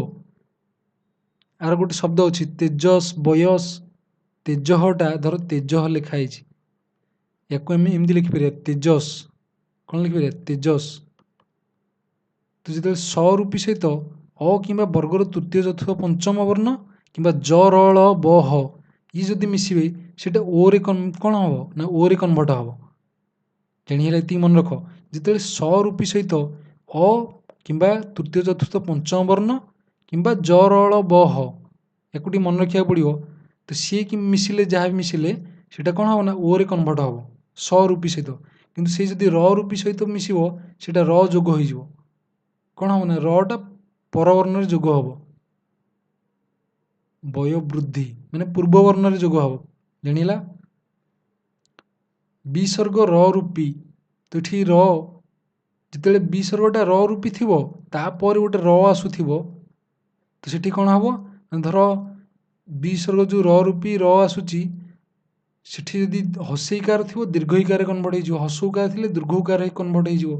ଆର ଗୋଟେ ଶବ୍ଦ ଅଛି ତେଜସ୍ ବୟସ, ତେଜହଟା ଧର ତେଜହ ଲେଖା ହେଇଛି, ୟାକୁ ଆମେ ଏମିତି ଲେଖିପାରିବା ତେଜସ୍, କ'ଣ ଲେଖିପାରିବା ତେଜସ୍। ତ ଯେତେବେଳେ ସରୂପୀ ସହିତ ଅ କିମ୍ବା ବର୍ଗର ତୃତୀୟ ଚତୁର୍ଥ ପଞ୍ଚମ ବର୍ଣ୍ଣ କିମ୍ବା ଜ ର ଳ ବ ହ ଇଏ ଯଦି ମିଶିବେ ସେଇଟା ଓରେ କ'ଣ ହବ ନା ଓରେ କନଭର୍ଟ ହବ। ଜାଣିହେଲା, ଏତିକି ମନେ ରଖ। ଯେତେବେଳେ ସରୂପୀ ସହିତ ଅ କିମ୍ବା ତୃତୀୟ ଚତୁର୍ଥ ପଞ୍ଚମ ବର୍ଣ୍ଣ କିମ୍ବା ଜ ର ଳ ବ ହ, ୟାକୁ ଟିକେ ମନେ ରଖିବାକୁ ପଡ଼ିବ। ତ ସିଏ କି ମିଶିଲେ, ଯାହା ବି ମିଶିଲେ ସେଇଟା କ'ଣ ହବ ନା ଓରେ କନଭର୍ଟ ହବ ସରୂପୀ ସହିତ। କିନ୍ତୁ ସେ ଯଦି ର ରୂପୀ ସହିତ ମିଶିବ ସେଇଟା ର ଯୋଗ ହେଇଯିବ, କ'ଣ ହବ ନା ରଟା ପରବର୍ଣ୍ଣରେ ଯୋଗ ହବ, ବୟୋବୃଦ୍ଧି ମାନେ ପୂର୍ବ ବର୍ଣ୍ଣରେ ଯୋଗ ହବ। ଜାଣିଲା, ବିସର୍ଗ ର ରୂପୀ, ତ ଏଠି ର ଯେତେବେଳେ ବିସର୍ଗଟା ର ରୂପୀ ଥିବ ତାପରେ ଗୋଟେ ର ଆସୁଥିବ, ତ ସେଠି କ'ଣ ହବ ନା ଧର ବିସର୍ଗ ଯେଉଁ ର ରୂପୀ ର ଆସୁଛି ସେଠି ଯଦି ହସେଇକାର ଥିବ ଦୀର୍ଘଇକାରରେ କନଭର୍ଟ ହେଇଯିବ, ହସଉକାର ଥିଲେ ଦୀର୍ଘଉକାର ହେଇ କନଭର୍ଟ ହେଇଯିବ।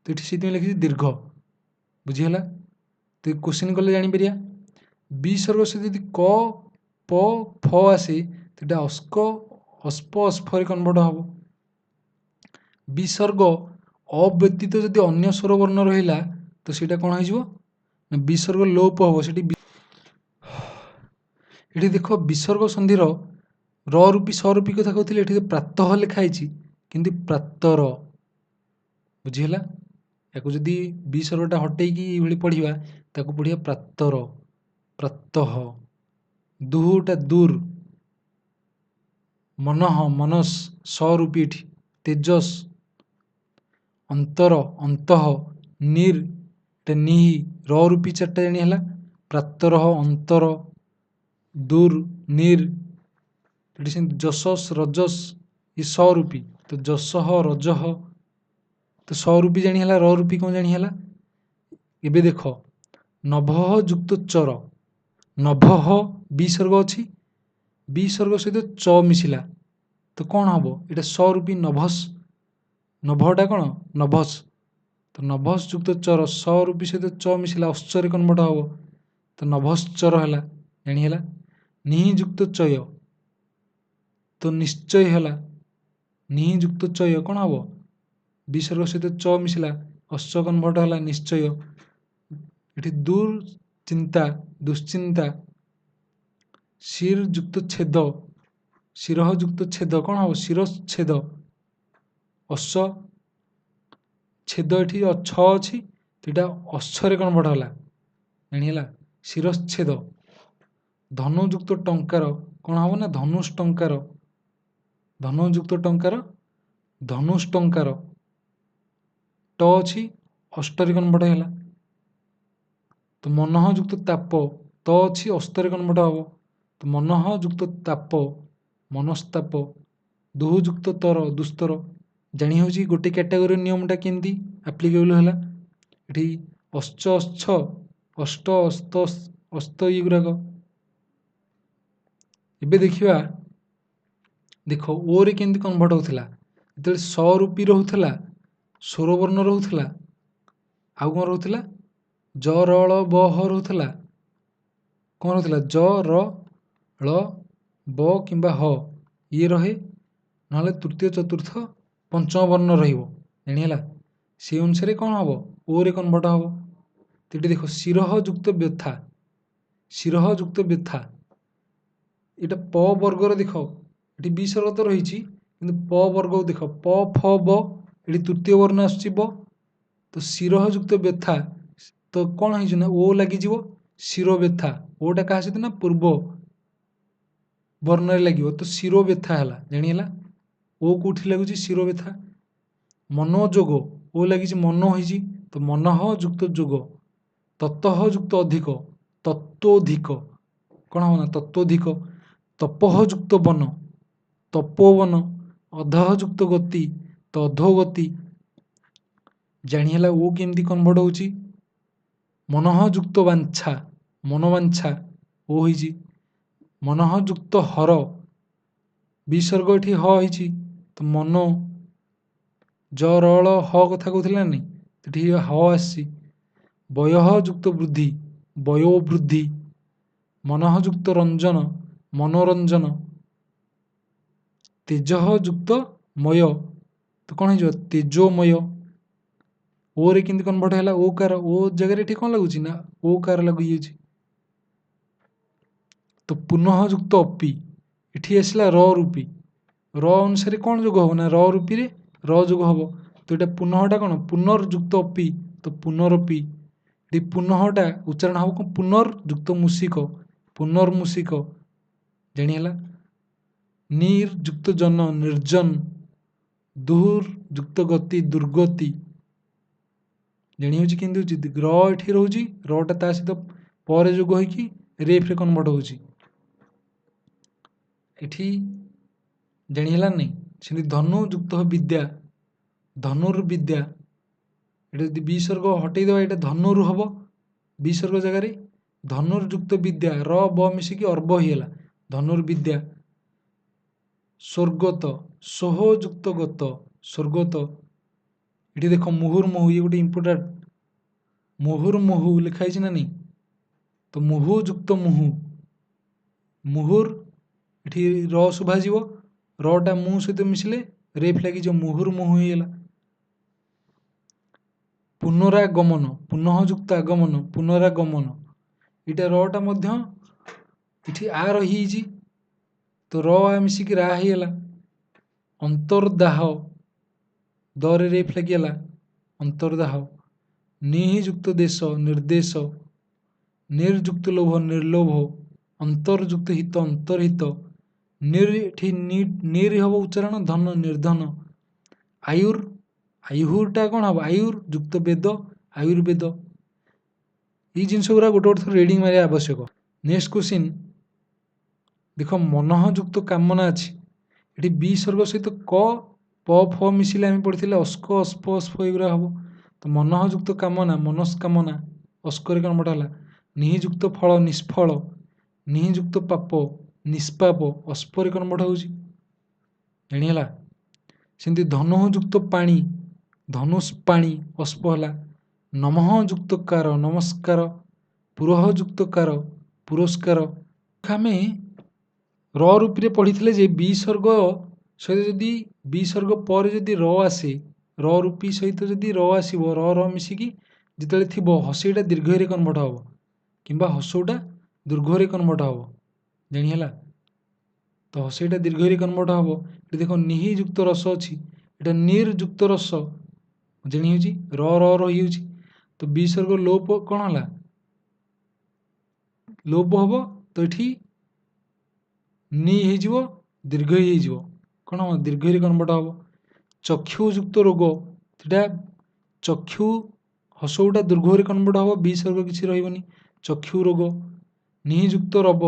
ତ ଏଠି ସେଥିପାଇଁ ଲେଖିଛି ଦୀର୍ଘ, ବୁଝିହେଲା। ତ କ୍ୱେଶ୍ଚିନ୍ କଲେ ଜାଣିପାରିବା। ବିସର୍ଗ ସହିତ ଯଦି କ ପ ଫ ଆସେ ସେଟା ଅସ୍କ ଅସ୍ପ ଅସ୍ଫରେ କନଭର୍ଟ ହବ। ବିସର୍ଗ ଅବ୍ୟତୀତ ଯଦି ଅନ୍ୟ ସ୍ୱର ବର୍ଣ୍ଣ ରହିଲା ତ ସେଇଟା କ'ଣ ହେଇଯିବ ନା ବିସର୍ଗ ଲୋପ ହବ। ଏଠି ଦେଖ ବିସର୍ଗ ସନ୍ଧିର ର ରୂପୀ ସରୂପୀ କଥା କହୁଥିଲେ, ଏଠି ପ୍ରାତଃ ଲେଖା ହେଇଛି କିନ୍ତୁ ପ୍ରାତର, ବୁଝିହେଲା। ୟାକୁ ଯଦି ବିସର୍ଗଟା ହଟେଇକି ଏଇଭଳି ପଢ଼ିବା ତାକୁ ପଢ଼ିବା ପ୍ରାତର, ପ୍ରାତଃ। ଦୁହୁଟା ଦୂର, ମନଃ ମନସ୍ ସରୂପୀ ଏଠି ତେଜସ୍, ଅନ୍ତର ଅନ୍ତଃ, ନିର୍ ଏଟା ନିହି ର ରୂପୀ ଚାରିଟା ଜାଣି ହେଲା, ପ୍ରାତରଃ ଅନ୍ତର, ଦୂର ନିର୍, ଏଠି ସେମିତି ଯଶସ୍ ରଜସ୍ ଇଏ ସରୂପୀ, ତ ଯଶଃ ରଜଃ, ତ ସରୂପୀ ଜାଣି ହେଲା, ର ରୂପୀ କ'ଣ ଜାଣି ହେଲା। ଏବେ ଦେଖ ନଭଃ ଯୁକ୍ତ ଚର, ନଭଃ ବିସର୍ଗ ଅଛି, ବିସର୍ଗ ସହିତ ଚ ମିଶିଲା ତ କ'ଣ ହେବ? ଏଇଟା ସ ରୂପୀ ନଭସ୍, ନଭଟା କ'ଣ ନଭସ୍, ତ ନଭସ୍ ଯୁକ୍ତ ଚର, ସ ରୂପୀ ସହିତ ଚ ମିଶିଲା ଅଶ୍ଚରେ କନ୍ଭର୍ଟ ହେବ, ତ ନଭଶ୍ଚର ହେଲା, ଜାଣିହେଲା। ନିଃ ଯୁକ୍ତ ଚୟ, ତ ନିଶ୍ଚୟ ହେଲା, ନିଃ ଯୁକ୍ତ ଚୟ କ'ଣ ହେବ? ବିସର୍ଗ ସହିତ ଚ ମିଶିଲା ଅଶ୍ଚ କନ୍ଭର୍ଟ ହେଲା ନିଶ୍ଚୟ। ଏଠି ଦୁଶ୍ଚିନ୍ତା, ଦୁଶ୍ଚିନ୍ତା, ଶିର ଯୁକ୍ତ ଛେଦ, ଶିରଃ ଯୁକ୍ତ ଛେଦ କ'ଣ ହେବ? ଶିରଚ୍ଛେଦ, ଅଶ୍ଚ ଛେଦ ଏଠି ଛ ଅଛି, ତ ଏଇଟା ଅଶ୍ଚରେ କନ୍ଭର୍ଟ ହେଲା, ଜାଣିହେଲା, ଶିରଚ୍ଛେଦ। ଧନୁ ଯୁକ୍ତ ଟଙ୍କାର କ'ଣ ହେବ ନା ଧନୁଷ ଟଙ୍କାର, ଧନୁ ଯୁକ୍ତ ଟଙ୍କାର, ଧନୁଷ ଟଙ୍କାର, ଟ ଅଛି ଅଷ୍ଟରେ କନ୍ଭର୍ଟ ହେଲା। ତ ମନଃ ଯୁକ୍ତ ତାପ, ତ ଅଛି ଅସ୍ତରେ କନ୍ଭର୍ଟ ହେବ, ତ ମନଃ ଯୁକ୍ତ ତାପ, ମନସ୍ତାପ। ଦୁଃ ଯୁକ୍ତ ତର, ଦୁସ୍ତର। ଜାଣି ହେଉଛି ଗୋଟେ କ୍ୟାଟାଗୋରୀ ନିୟମଟା କେମିତି ଆପ୍ଲିକେବଲ୍ ହେଲା। ଏଠି ଅଶ୍ଚ ଅଶ୍ଚ, ଅଷ୍ଟ ଅସ୍ତ ଅସ୍ତ ଏଗୁଡ଼ାକ। ଏବେ ଦେଖିବା, ଦେଖ ଓରେ କେମିତି କନ୍ଭର୍ଟ ହେଉଥିଲା, ଯେତେବେଳେ ସ ରୂପୀ ରହୁଥିଲା, ସ୍ୱରବର୍ଣ୍ଣ ରହୁଥିଲା, ଆଉ କ'ଣ ରହୁଥିଲା? ଜ ର ଳ ବ ହ ରହୁଥିଲା, କ'ଣ ରହୁଥିଲା? ଜ ର ଳ ବ କିମ୍ବା ହ ଇଏ ରହେ, ନହେଲେ ତୃତୀୟ ଚତୁର୍ଥ ପଞ୍ଚମ ବର୍ଣ୍ଣ ରହିବ, ଜାଣିହେଲା। ସେଇ ଅନୁସାରେ କ'ଣ ହେବ? ଓରେ କନ୍ଭର୍ଟ ହେବ। ତ ଏଠି ଦେଖ ଶିରଃ ଯୁକ୍ତ ବ୍ୟଥା, ଶିରଃ ଯୁକ୍ତ ବ୍ୟଥା, ଏଇଟା ପ ବର୍ଗର ଦେଖ, ଏଠି ବିସର୍ଗ ତ ରହିଛି କିନ୍ତୁ ପ ବର୍ଗକୁ ଦେଖ, ପ ଫ ବ, ଏଠି ତୃତୀୟ ବର୍ଣ୍ଣ ଆସୁଛି ବ, ତ ଶିରଃ ଯୁକ୍ତ ବ୍ୟଥା, ତ କ'ଣ ହେଇଛି ନା ଓ ଲାଗିଯିବ, ଶିର ବ୍ୟଥା, ଓଟା କାହା ସହିତ ନା ପୂର୍ବ ବର୍ଣ୍ଣରେ ଲାଗିବ, ତ ଶିର ବ୍ୟଥା ହେଲା, ଜାଣିହେଲା। ଓ କୋଉଠି ଲାଗୁଛି? ଶିର ବ୍ୟଥା। ମନୋଯୋଗ, ଓ ଲାଗିଛି ମନ ହେଇଛି, ତ ମନଃ ଯୁକ୍ତ ଯୋଗ, ତତଃ ଯୁକ୍ତ ଅଧିକ, ତତ୍ତ୍ୱଧିକ, କ'ଣ ହେବ ନା ତତ୍ତ୍ୱଧିକ। ତପଃ ଯୁକ୍ତ ବନ, ତପୋବନ। ଅଧଃ ଯୁକ୍ତ ଗତି, ତ ଅଧୋଗତି, ଜାଣିହେଲା ଓ କେମିତି କନ୍ଭର୍ଟ ହେଉଛି। ମନଃ ଯୁକ୍ତ ବାଞ୍ଛା, ମନୋବାଞ୍ଛା, ଓ ହେଇଛି। ମନଃ ଯୁକ୍ତ ହର, ବିସର୍ଗ ଏଠି ହ ହେଇଛି, ତ ମନ, ଜ ର ଳ ହ କଥା କହୁଥିଲା ନା ନାହିଁ, ଏଠି ହ ଆସିଛି। ବୟଃ ଯୁକ୍ତ ବୃଦ୍ଧି, ବୟୋ ବୃଦ୍ଧି। ମନଃ ଯୁକ୍ତ ରଞ୍ଜନ, ମନୋରଞ୍ଜନ। ତେଜଃ ଯୁକ୍ତ ମୟ, ତ କ'ଣ ହେଇଯିବ? ତେଜୋମୟ। ଓରେ କେମିତି କନ୍ଭର୍ଟ ହେଲା? ଓ କାର, ଓ ଜାଗାରେ ଏଠି କ'ଣ ଲାଗୁଛି ନା ଓ କାର ଲାଗିଯାଉଛି। ତ ପୁନଃ ଯୁକ୍ତ ଅପି, ଏଠି ଆସିଲା ର ରୂପୀ, ର ଅନୁସାରେ କ'ଣ ଯୋଗ ହେବ ନା ର ରୂପୀରେ ର ଯୋଗ ହେବ, ତ ଏଇଟା ପୁନଃଟା କ'ଣ ପୁନର୍ ଯୁକ୍ତ ଅପି, ତ ପୁନରପି। ଏଠି ପୁନଃଟା ଉଚ୍ଚାରଣ ହେବ କ'ଣ? ପୁନର୍ ଯୁକ୍ତ ମୂଷିକ, ପୁନର୍ମୂଷିକ, ଜାଣିହେଲା। ନିର୍ ଯୁକ୍ତ ଜନ, ନିର୍ଜନ। ଦୁର୍ ଯୁକ୍ତ ଗତି, ଦୁର୍ଗତି, ଜାଣି ହେଉଛି କେମିତି ହେଉଛି? ର ଏଠି ରହୁଛି, ରଟା ତା ସହିତ ପରେ ଯୋଗ ହେଇକି ରେଫରେ କନ୍ଭର୍ଟ ହେଉଛି, ଏଠି ଜାଣିହେଲା ନାହିଁ। ସେମିତି ଧନୁ ଯୁକ୍ତ ବିଦ୍ୟା, ଧନୁର୍ବିଦ୍ୟା, ଏଇଟା ଯଦି ବିସର୍ଗ ହଟେଇଦେବା ଏଇଟା ଧନୁରୁ ହେବ, ବିସର୍ଗ ଜାଗାରେ ଧନୁର୍ଯୁକ୍ତ ବିଦ୍ୟା, ର ବ ମିଶିକି ଅର୍ବ ହେଇଗଲା, ଧନୁର୍ବିଦ୍ୟା। ସ୍ୱର୍ଗତ, ସୋହ ଯୁକ୍ତ ଗତ, ସ୍ୱର୍ଗତ। ଏଠି ଦେଖ ମୁହୁର୍ମୁହୁ, ଇଏ ଗୋଟେ ଇମ୍ପୋର୍ଟାଣ୍ଟ, ମୁହୁର୍ମୁହୁ ଲେଖା ହେଇଛି ନା ନାହିଁ, ତ ମୁହୁ ଯୁକ୍ତ ମୁହୁ, ମୁହୁର୍, ଏଠି ର ଶୁଭାଯିବ, ରଟା ମୁଁ ସହିତ ମିଶିଲେ ରେଫ୍ ଲାଗିଯିବ, ମୁହୁର୍ମୁହୁ ହେଇଗଲା। ପୁନରାଗମନ, ପୁନଃ ଯୁକ୍ତ ଆଗମନ, ପୁନରାଗମନ, ଏଇଟା ରଟା ମଧ୍ୟ ଏଠି ଆ ରହିଯାଇଛି, ତ ର ଆ ମିଶିକି ରା ହେଇଗଲା। ଅନ୍ତର୍ଦାହ, ଦରେ ରେଫ୍ ଲାଗିଗଲା, ଅନ୍ତର୍ଦାହ। ନିଃ ଯୁକ୍ତ ଦେଶ, ନିର୍ଦେଶ। ନିର୍ଯୁକ୍ତ ଲୋଭ, ନିର୍ଲୋଭ। ଅନ୍ତର୍ଯୁକ୍ତ ହିତ, ଅନ୍ତର୍ହିତ। ନିର୍, ଏଠି ନିର୍ ହେବ ଉଚ୍ଚାରଣ, ଧନ, ନିର୍ଧନ। ଆୟୁର୍, ଆୟୁର୍ଟା କ'ଣ ହେବ? ଆୟୁର୍ ଯୁକ୍ତ ବେଦ, ଆୟୁର୍ବେଦ। ଏଇ ଜିନିଷ ଗୁଡ଼ା ଗୋଟେ ଗୋଟେ ଥର ରିଡ଼ିଂ ମାରିବା ଆବଶ୍ୟକ। ନେକ୍ସଟ କ୍ୱେଶ୍ଚିନ୍ ଦେଖ, ମନଃ ଯୁକ୍ତ କାମନା ଅଛି, ଏଠି ବିସର୍ଗ ସହିତ କ ପ ଫ ମିଶିଲେ ଆମେ ପଢ଼ିଥିଲେ ଅସ୍କ ଅସ୍ପ ଅସ୍ଫ ଏଗୁଡ଼ା ହେବ, ତ ମନଃ ଯୁକ୍ତ କାମନା, ମନସ୍କାମନା, ଅସ୍କରେ କନ୍ଭର୍ଟ ହେଲା। ନିଃ ଯୁକ୍ତ ଫଳ, ନିଷ୍ଫଳ। ନିହି ଯୁକ୍ତ ପାପ ନିଷ୍ପାପ ଅସ୍ପରେ କନ୍ଭର୍ଟ ହେଉଛି, ଜାଣିହେଲା। ସେମିତି ଧନୁଃ ଯୁକ୍ତ ପାଣି ଧନୁଷ୍ ପାଣି ଅସ୍ପ ହେଲା। ନମଃ ଯୁକ୍ତ କାର ନମସ୍କାର, ପୁରଃ ଯୁକ୍ତ କାର ପୁରସ୍କାର। ଆମେ ର ରୂପୀରେ ପଢ଼ିଥିଲେ ଯେ ବିସର୍ଗ ସହିତ ଯଦି ବିସର୍ଗ ପରେ ଯଦି ର ଆସେ, ର ରୂପୀ ସହିତ ଯଦି ର ଆସିବ, ର ମିଶିକି ଯେତେବେଳେ ଥିବ ହସେଇଟା ଦୀର୍ଘରେ କନ୍ଭର୍ଟ ହେବ କିମ୍ବା ହସଉଟା ଦୀର୍ଘରେ କନ୍ଭର୍ଟ ହେବ, ଜାଣିହେଲା। ତ ହସେଇଟା ଦୀର୍ଘରେ କନ୍ଭର୍ଟ ହେବ। ଏଠି ଦେଖ ନିହି ଯୁକ୍ତ ରସ ଅଛି, ଏଇଟା ନିର୍ ଯୁକ୍ତ ରସ ଜାଣି ହେଉଛି ର ରହିଯାଉଛି। ତ ବିସର୍ଗ ଲୋପ କ'ଣ ହେଲା, ଲୋପ ହେବ। ତ ଏଠି ନି ହେଇଯିବ ଦୀର୍ଘ ହେଇଯିବ, କ'ଣ ହେବ ଦୀର୍ଘରେ କନ୍ଭର୍ଟ ହେବ। ଚକ୍ଷୁ ଯୁକ୍ତ ରୋଗ, ସେଟା ଚକ୍ଷୁ ହସଉଟା ଦୀର୍ଘରେ କନ୍ଭର୍ଟ ହେବ, ବିସର୍ଗ କିଛି ରହିବନି, ଚକ୍ଷୁ ରୋଗ। ନିହି ଯୁକ୍ତ ରବ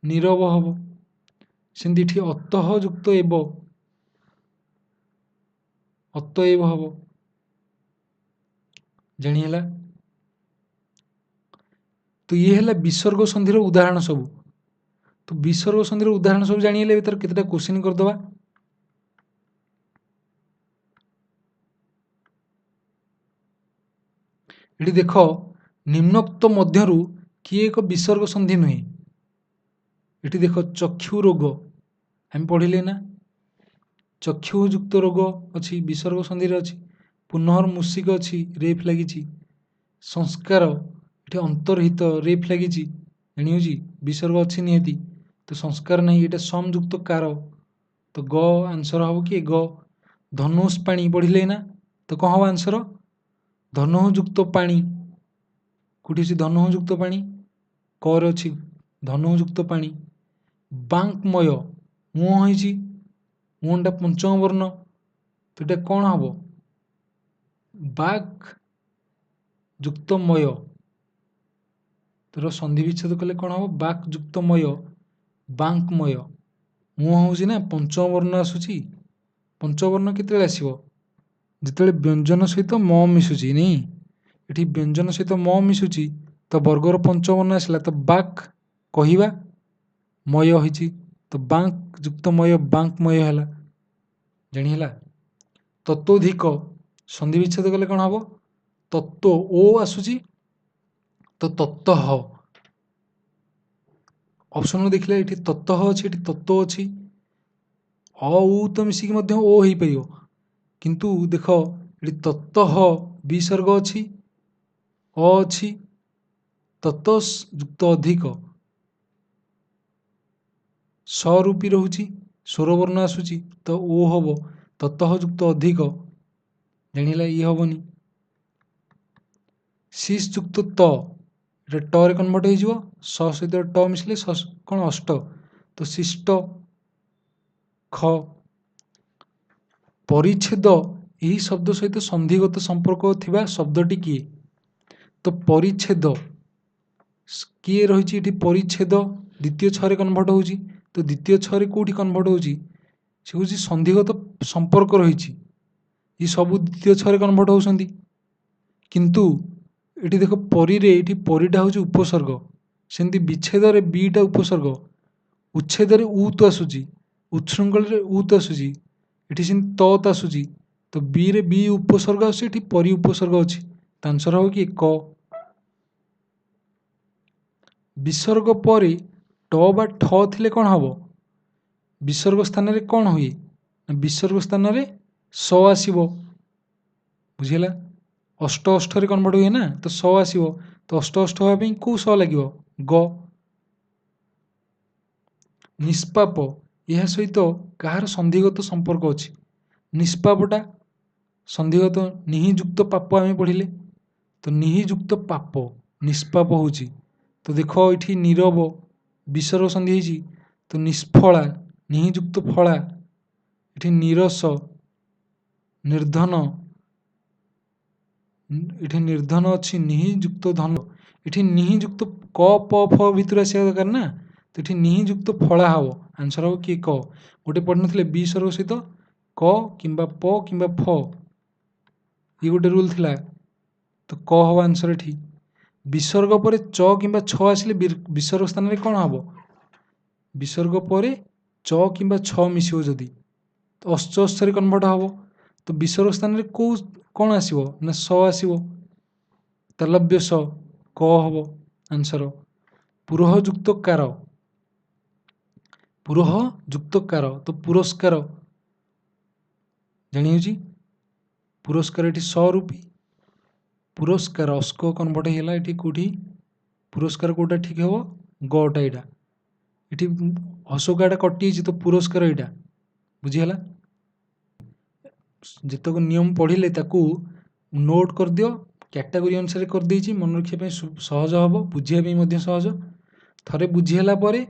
ନିରବ ହେବ। ସେମିତି ଏଠି ଅତଃ ଯୁକ୍ତ ଏବ ଅତଏବ ହେବ, ଜାଣିହେଲା। ତ ଇଏ ହେଲା ବିସର୍ଗ ସନ୍ଧିର ଉଦାହରଣ ସବୁ। ତ ବିସର୍ଗ ସନ୍ଧିର ଉଦାହରଣ ସବୁ ଜାଣିହେଲେ ଏବେ ତାର କେତେଟା କୋଶ୍ଚିନ୍ କରିଦେବା। ଏଠି ଦେଖ ନିମ୍ନୋକ୍ତ ମଧ୍ୟରୁ କିଏ ଏକ ବିସର୍ଗ ସନ୍ଧି ନୁହେଁ। ଏଠି ଦେଖ ଚକ୍ଷୁ ରୋଗ ଆମେ ପଢ଼ିଲେ ନା, ଚକ୍ଷୁ ଯୁକ୍ତ ରୋଗ ଅଛି ବିସର୍ଗ ସନ୍ଧିରେ ଅଛି। ପୁନଃମୂଷିକ ଅଛି ରେଫ୍ ଲାଗିଛି। ସଂସ୍କାର ଏଠି ଅନ୍ତର୍ହିତ ରେଫ୍ ଲାଗିଛି, ଜାଣିହେଉଛି ବିସର୍ଗ ଅଛି ନିହାତି, ତ ସଂସ୍କାର ନାହିଁ। ଏଇଟା ସଂଯୁକ୍ତ କାର, ତ ଗ ଆନ୍ସର ହେବ କି ଗ। ଧନୁଷ୍ ପାଣି ପଢ଼ିଲେ ନା, ତ କ'ଣ ହେବ ଆନ୍ସର ଧନୁଃ ଯୁକ୍ତ ପାଣି। କେଉଁଠି ଅଛି ଧନୁଃ ଯୁକ୍ତ ପାଣି, କରେ ଅଛି ଧନୁଃ ଯୁକ୍ତ ପାଣି। ବାଙ୍କ୍ମୟ ମୁହଁ ହେଇଛି, ମୁହଁଟା ପଞ୍ଚମ ବର୍ଣ୍ଣ, ତ ଏଇଟା କ'ଣ ହେବ ବାକ୍ ଯୁକ୍ତମୟ। ତୋର ସନ୍ଧି ବିଚ୍ଛେଦ କଲେ କ'ଣ ହେବ ବାକ୍ ଯୁକ୍ତମୟ ବାଙ୍କ୍ମୟ। ମୁହଁ ହେଉଛି ନା ପଞ୍ଚମ ବର୍ଣ୍ଣ ଆସୁଛି, ପଞ୍ଚବର୍ଣ୍ଣ କେତେବେଳେ ଆସିବ ଯେତେବେଳେ ବ୍ୟଞ୍ଜନ ସହିତ ମ ମିଶୁଛି, ନାଇଁ ଏଠି ବ୍ୟଞ୍ଜନ ସହିତ ମ ମିଶୁଛି ତ ବର୍ଗର ପଞ୍ଚବର୍ଣ୍ଣ ଆସିଲା, ତ ବାକ୍ କହିବା ମୟ ହେଇଛି, ତ ବାଙ୍କ୍ ଯୁକ୍ତମୟ ବାଙ୍କ୍ମୟ ହେଲା, ଜାଣିହେଲା। ତତୋଧିକ ସନ୍ଧି ବିଚ୍ଛେଦ କଲେ କ'ଣ ହେବ ତତ୍ତ୍ୱ ଓ ଆସୁଛି, ତ ତତଃ ଅପସନରେ ଦେଖିଲେ ଏଠି ତତଃ ଅଛି, ଏଠି ତତ୍ତ୍ୱ ଅଛି। ଅ ଉ ତ ମିଶିକି ମଧ୍ୟ ଓ ହେଇପାରିବ, କିନ୍ତୁ ଦେଖ ଏଠି ତତଃ ବିସର୍ଗ ଅଛି, ଅ ଅଛି, ତତସ୍ ଯୁକ୍ତ ଅଧିକ ସରୂପୀ ରହୁଛି, ସ୍ୱରବର୍ଣ୍ଣ ଆସୁଛି, ତ ଓ ହେବ ତତଃ ଯୁକ୍ତ ଅଧିକ, ଜାଣିହେଲା ଇଏ ହେବନି। ଶିସ୍ ଯୁକ୍ତ ତ, ଏଟା ଟରେ କନ୍ଭର୍ଟ ହେଇଯିବ, ସ ସହିତ ଟ ମିଶିଲେ କ'ଣ ଅଷ୍ଟ, ତ ଶିଷ୍ଟ। ଖ ପରିଚ୍ଛେଦ, ଏହି ଶବ୍ଦ ସହିତ ସନ୍ଧିଗତ ସମ୍ପର୍କ ଥିବା ଶବ୍ଦଟି କିଏ, ତ ପରିଚ୍ଛେଦ କିଏ ରହିଛି ଏଠି ପରିଚ୍ଛେଦ ଦ୍ୱିତୀୟ ଛରେ କନ୍ଭର୍ଟ ହେଉଛି, ତ ଦ୍ୱିତୀୟ ଛରେ କେଉଁଠି କନ୍ଭର୍ଟ ହେଉଛି, ସେ ହେଉଛି ସନ୍ଧିଗତ ସମ୍ପର୍କ ରହିଛି, ଏ ସବୁ ଦ୍ୱିତୀୟ ଛରେ କନ୍ଭର୍ଟ ହେଉଛନ୍ତି। କିନ୍ତୁ ଏଠି ଦେଖ ପରିରେ ଏଠି ପରିଟା ହେଉଛି ଉପସର୍ଗ, ସେମିତି ବିଚ୍ଛେଦରେ ବିଟା ଉପସର୍ଗ, ଉଚ୍ଛେଦରେ ଉତ୍ ଆସୁଛି, ଉଚ୍ଛୃଙ୍ଖଳରେ ଉତ୍ ଆସୁଛି, ଏଠି ସେମିତି ତତ୍ ଆସୁଛି, ତ ବିରେ ବି ଉପସର୍ଗ ଆସୁଛି, ଏଠି ପରି ଉପସର୍ଗ ଅଛି, ତ ଆନ୍ସର ହେବ କି କ। ବିସର୍ଗ ପରେ ଟ ବା ଠ ଥିଲେ କ'ଣ ହେବ, ବିସର୍ଗ ସ୍ଥାନରେ କ'ଣ ହୁଏ ନା ବିସର୍ଗ ସ୍ଥାନରେ ସ ଆସିବ, ବୁଝିହେଲା। ଅଷ୍ଟ ଅଷ୍ଟରେ କନ୍ଭର୍ଟ ହୁଏ ନା, ତ ସ ଆସିବ, ତ ଅଷ୍ଟ ଅଷ୍ଟ ହେବା ପାଇଁ କେଉଁ ସ ଲାଗିବ ଗ। ନିଷ୍ପାପ, ଏହା ସହିତ କାହାର ସନ୍ଧିଗତ ସମ୍ପର୍କ ଅଛି, ନିଷ୍ପାପଟା ସନ୍ଧିଗତ ନିହି ଯୁକ୍ତ ପାପ ଆମେ ପଢ଼ିଲେ, ତ ନିହି ଯୁକ୍ତ ପାପ ନିଷ୍ପାପ ହେଉଛି, ତ ଦେଖ ଏଠି ନିରବ ବିସର୍ଗ ସନ୍ଧି ହେଇଛି, ତ ନିଷ୍ଫଳା ନିହି ଯୁକ୍ତ ଫଳା, ଏଠି ନିରସ ନିର୍ଧନ, ଏଠି ନିର୍ଧନ ଅଛି ନିହି ଯୁକ୍ତ ଧନ, ଏଠି ନିହି ଯୁକ୍ତ କ ପ ଫ ଭିତରୁ ଆସିବା ଦରକାର ନା, ତ ଏଠି ନିହି ଯୁକ୍ତ ଫଳା ହେବ, ଆନ୍ସର ହେବ କିଏ କ। ଗୋଟେ ପଢ଼ିନଥିଲେ ବିସର୍ଗ ସହିତ କ କିମ୍ବା ପ କିମ୍ବା ଫ, ଇଏ ଗୋଟେ ରୁଲ୍ ଥିଲା, ତ କ ହେବ ଆନ୍ସର ଏଠି। ବିସର୍ଗ ପରେ ଚ କିମ୍ବା ଛ ଆସିଲେ ବିସର୍ଗ ସ୍ଥାନରେ କ'ଣ ହେବ? ବିସର୍ଗ ପରେ ଚ କିମ୍ବା ଛ ମିଶିବ ଯଦି ତ ଅଶ୍ଚ କନଭର୍ଟ ହେବ। ତ ବିସର୍ଗ ସ୍ଥାନରେ କ'ଣ ଆସିବ ନା ସ ଆସିବ। ତାଲବ୍ୟ ସ କ ହେବ ଆନ୍ସର। ପୁରଃ ଯୁକ୍ତ କାର, ପୁରଃ ଯୁକ୍ତ କାର ତ ପୁରସ୍କାର ଜାଣି ହେଉଛି ପୁରସ୍କାର ଏଠି ସ ରୂପୀ ପୁରସ୍କାର ଅସ୍କ କନଭର୍ଟ ହେଇଗଲା ଏଠି କେଉଁଠି ପୁରସ୍କାର କେଉଁଟା ଠିକ୍ ହେବ ଗଟା ଏଇଟା ଏଠି ହସକାଟା କଟିଯାଇଛି ତ ପୁରସ୍କାର ଏଇଟା ବୁଝିଗଲା। ଯେତକ ନିୟମ ପଢ଼ିଲେ ତାକୁ ନୋଟ୍ କରିଦିଅ, କ୍ୟାଟାଗୋରୀ ଅନୁସାରେ କରିଦେଇଛି, ମନେ ରଖିବା ପାଇଁ ସହଜ ହେବ, ବୁଝିବା ପାଇଁ ମଧ୍ୟ ସହଜ। ଥରେ ବୁଝିଗଲା ପରେ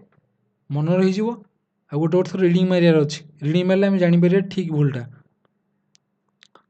ମନେ ରହିଯିବ। ଆଉ ଗୋଟେ ଥର ରିଡ଼ିଂ ମାରିବାର ଅଛି, ରିଡ଼ିଂ ମାରିଲେ ଆମେ ଜାଣିପାରିବା ଠିକ୍ ଭୁଲଟା।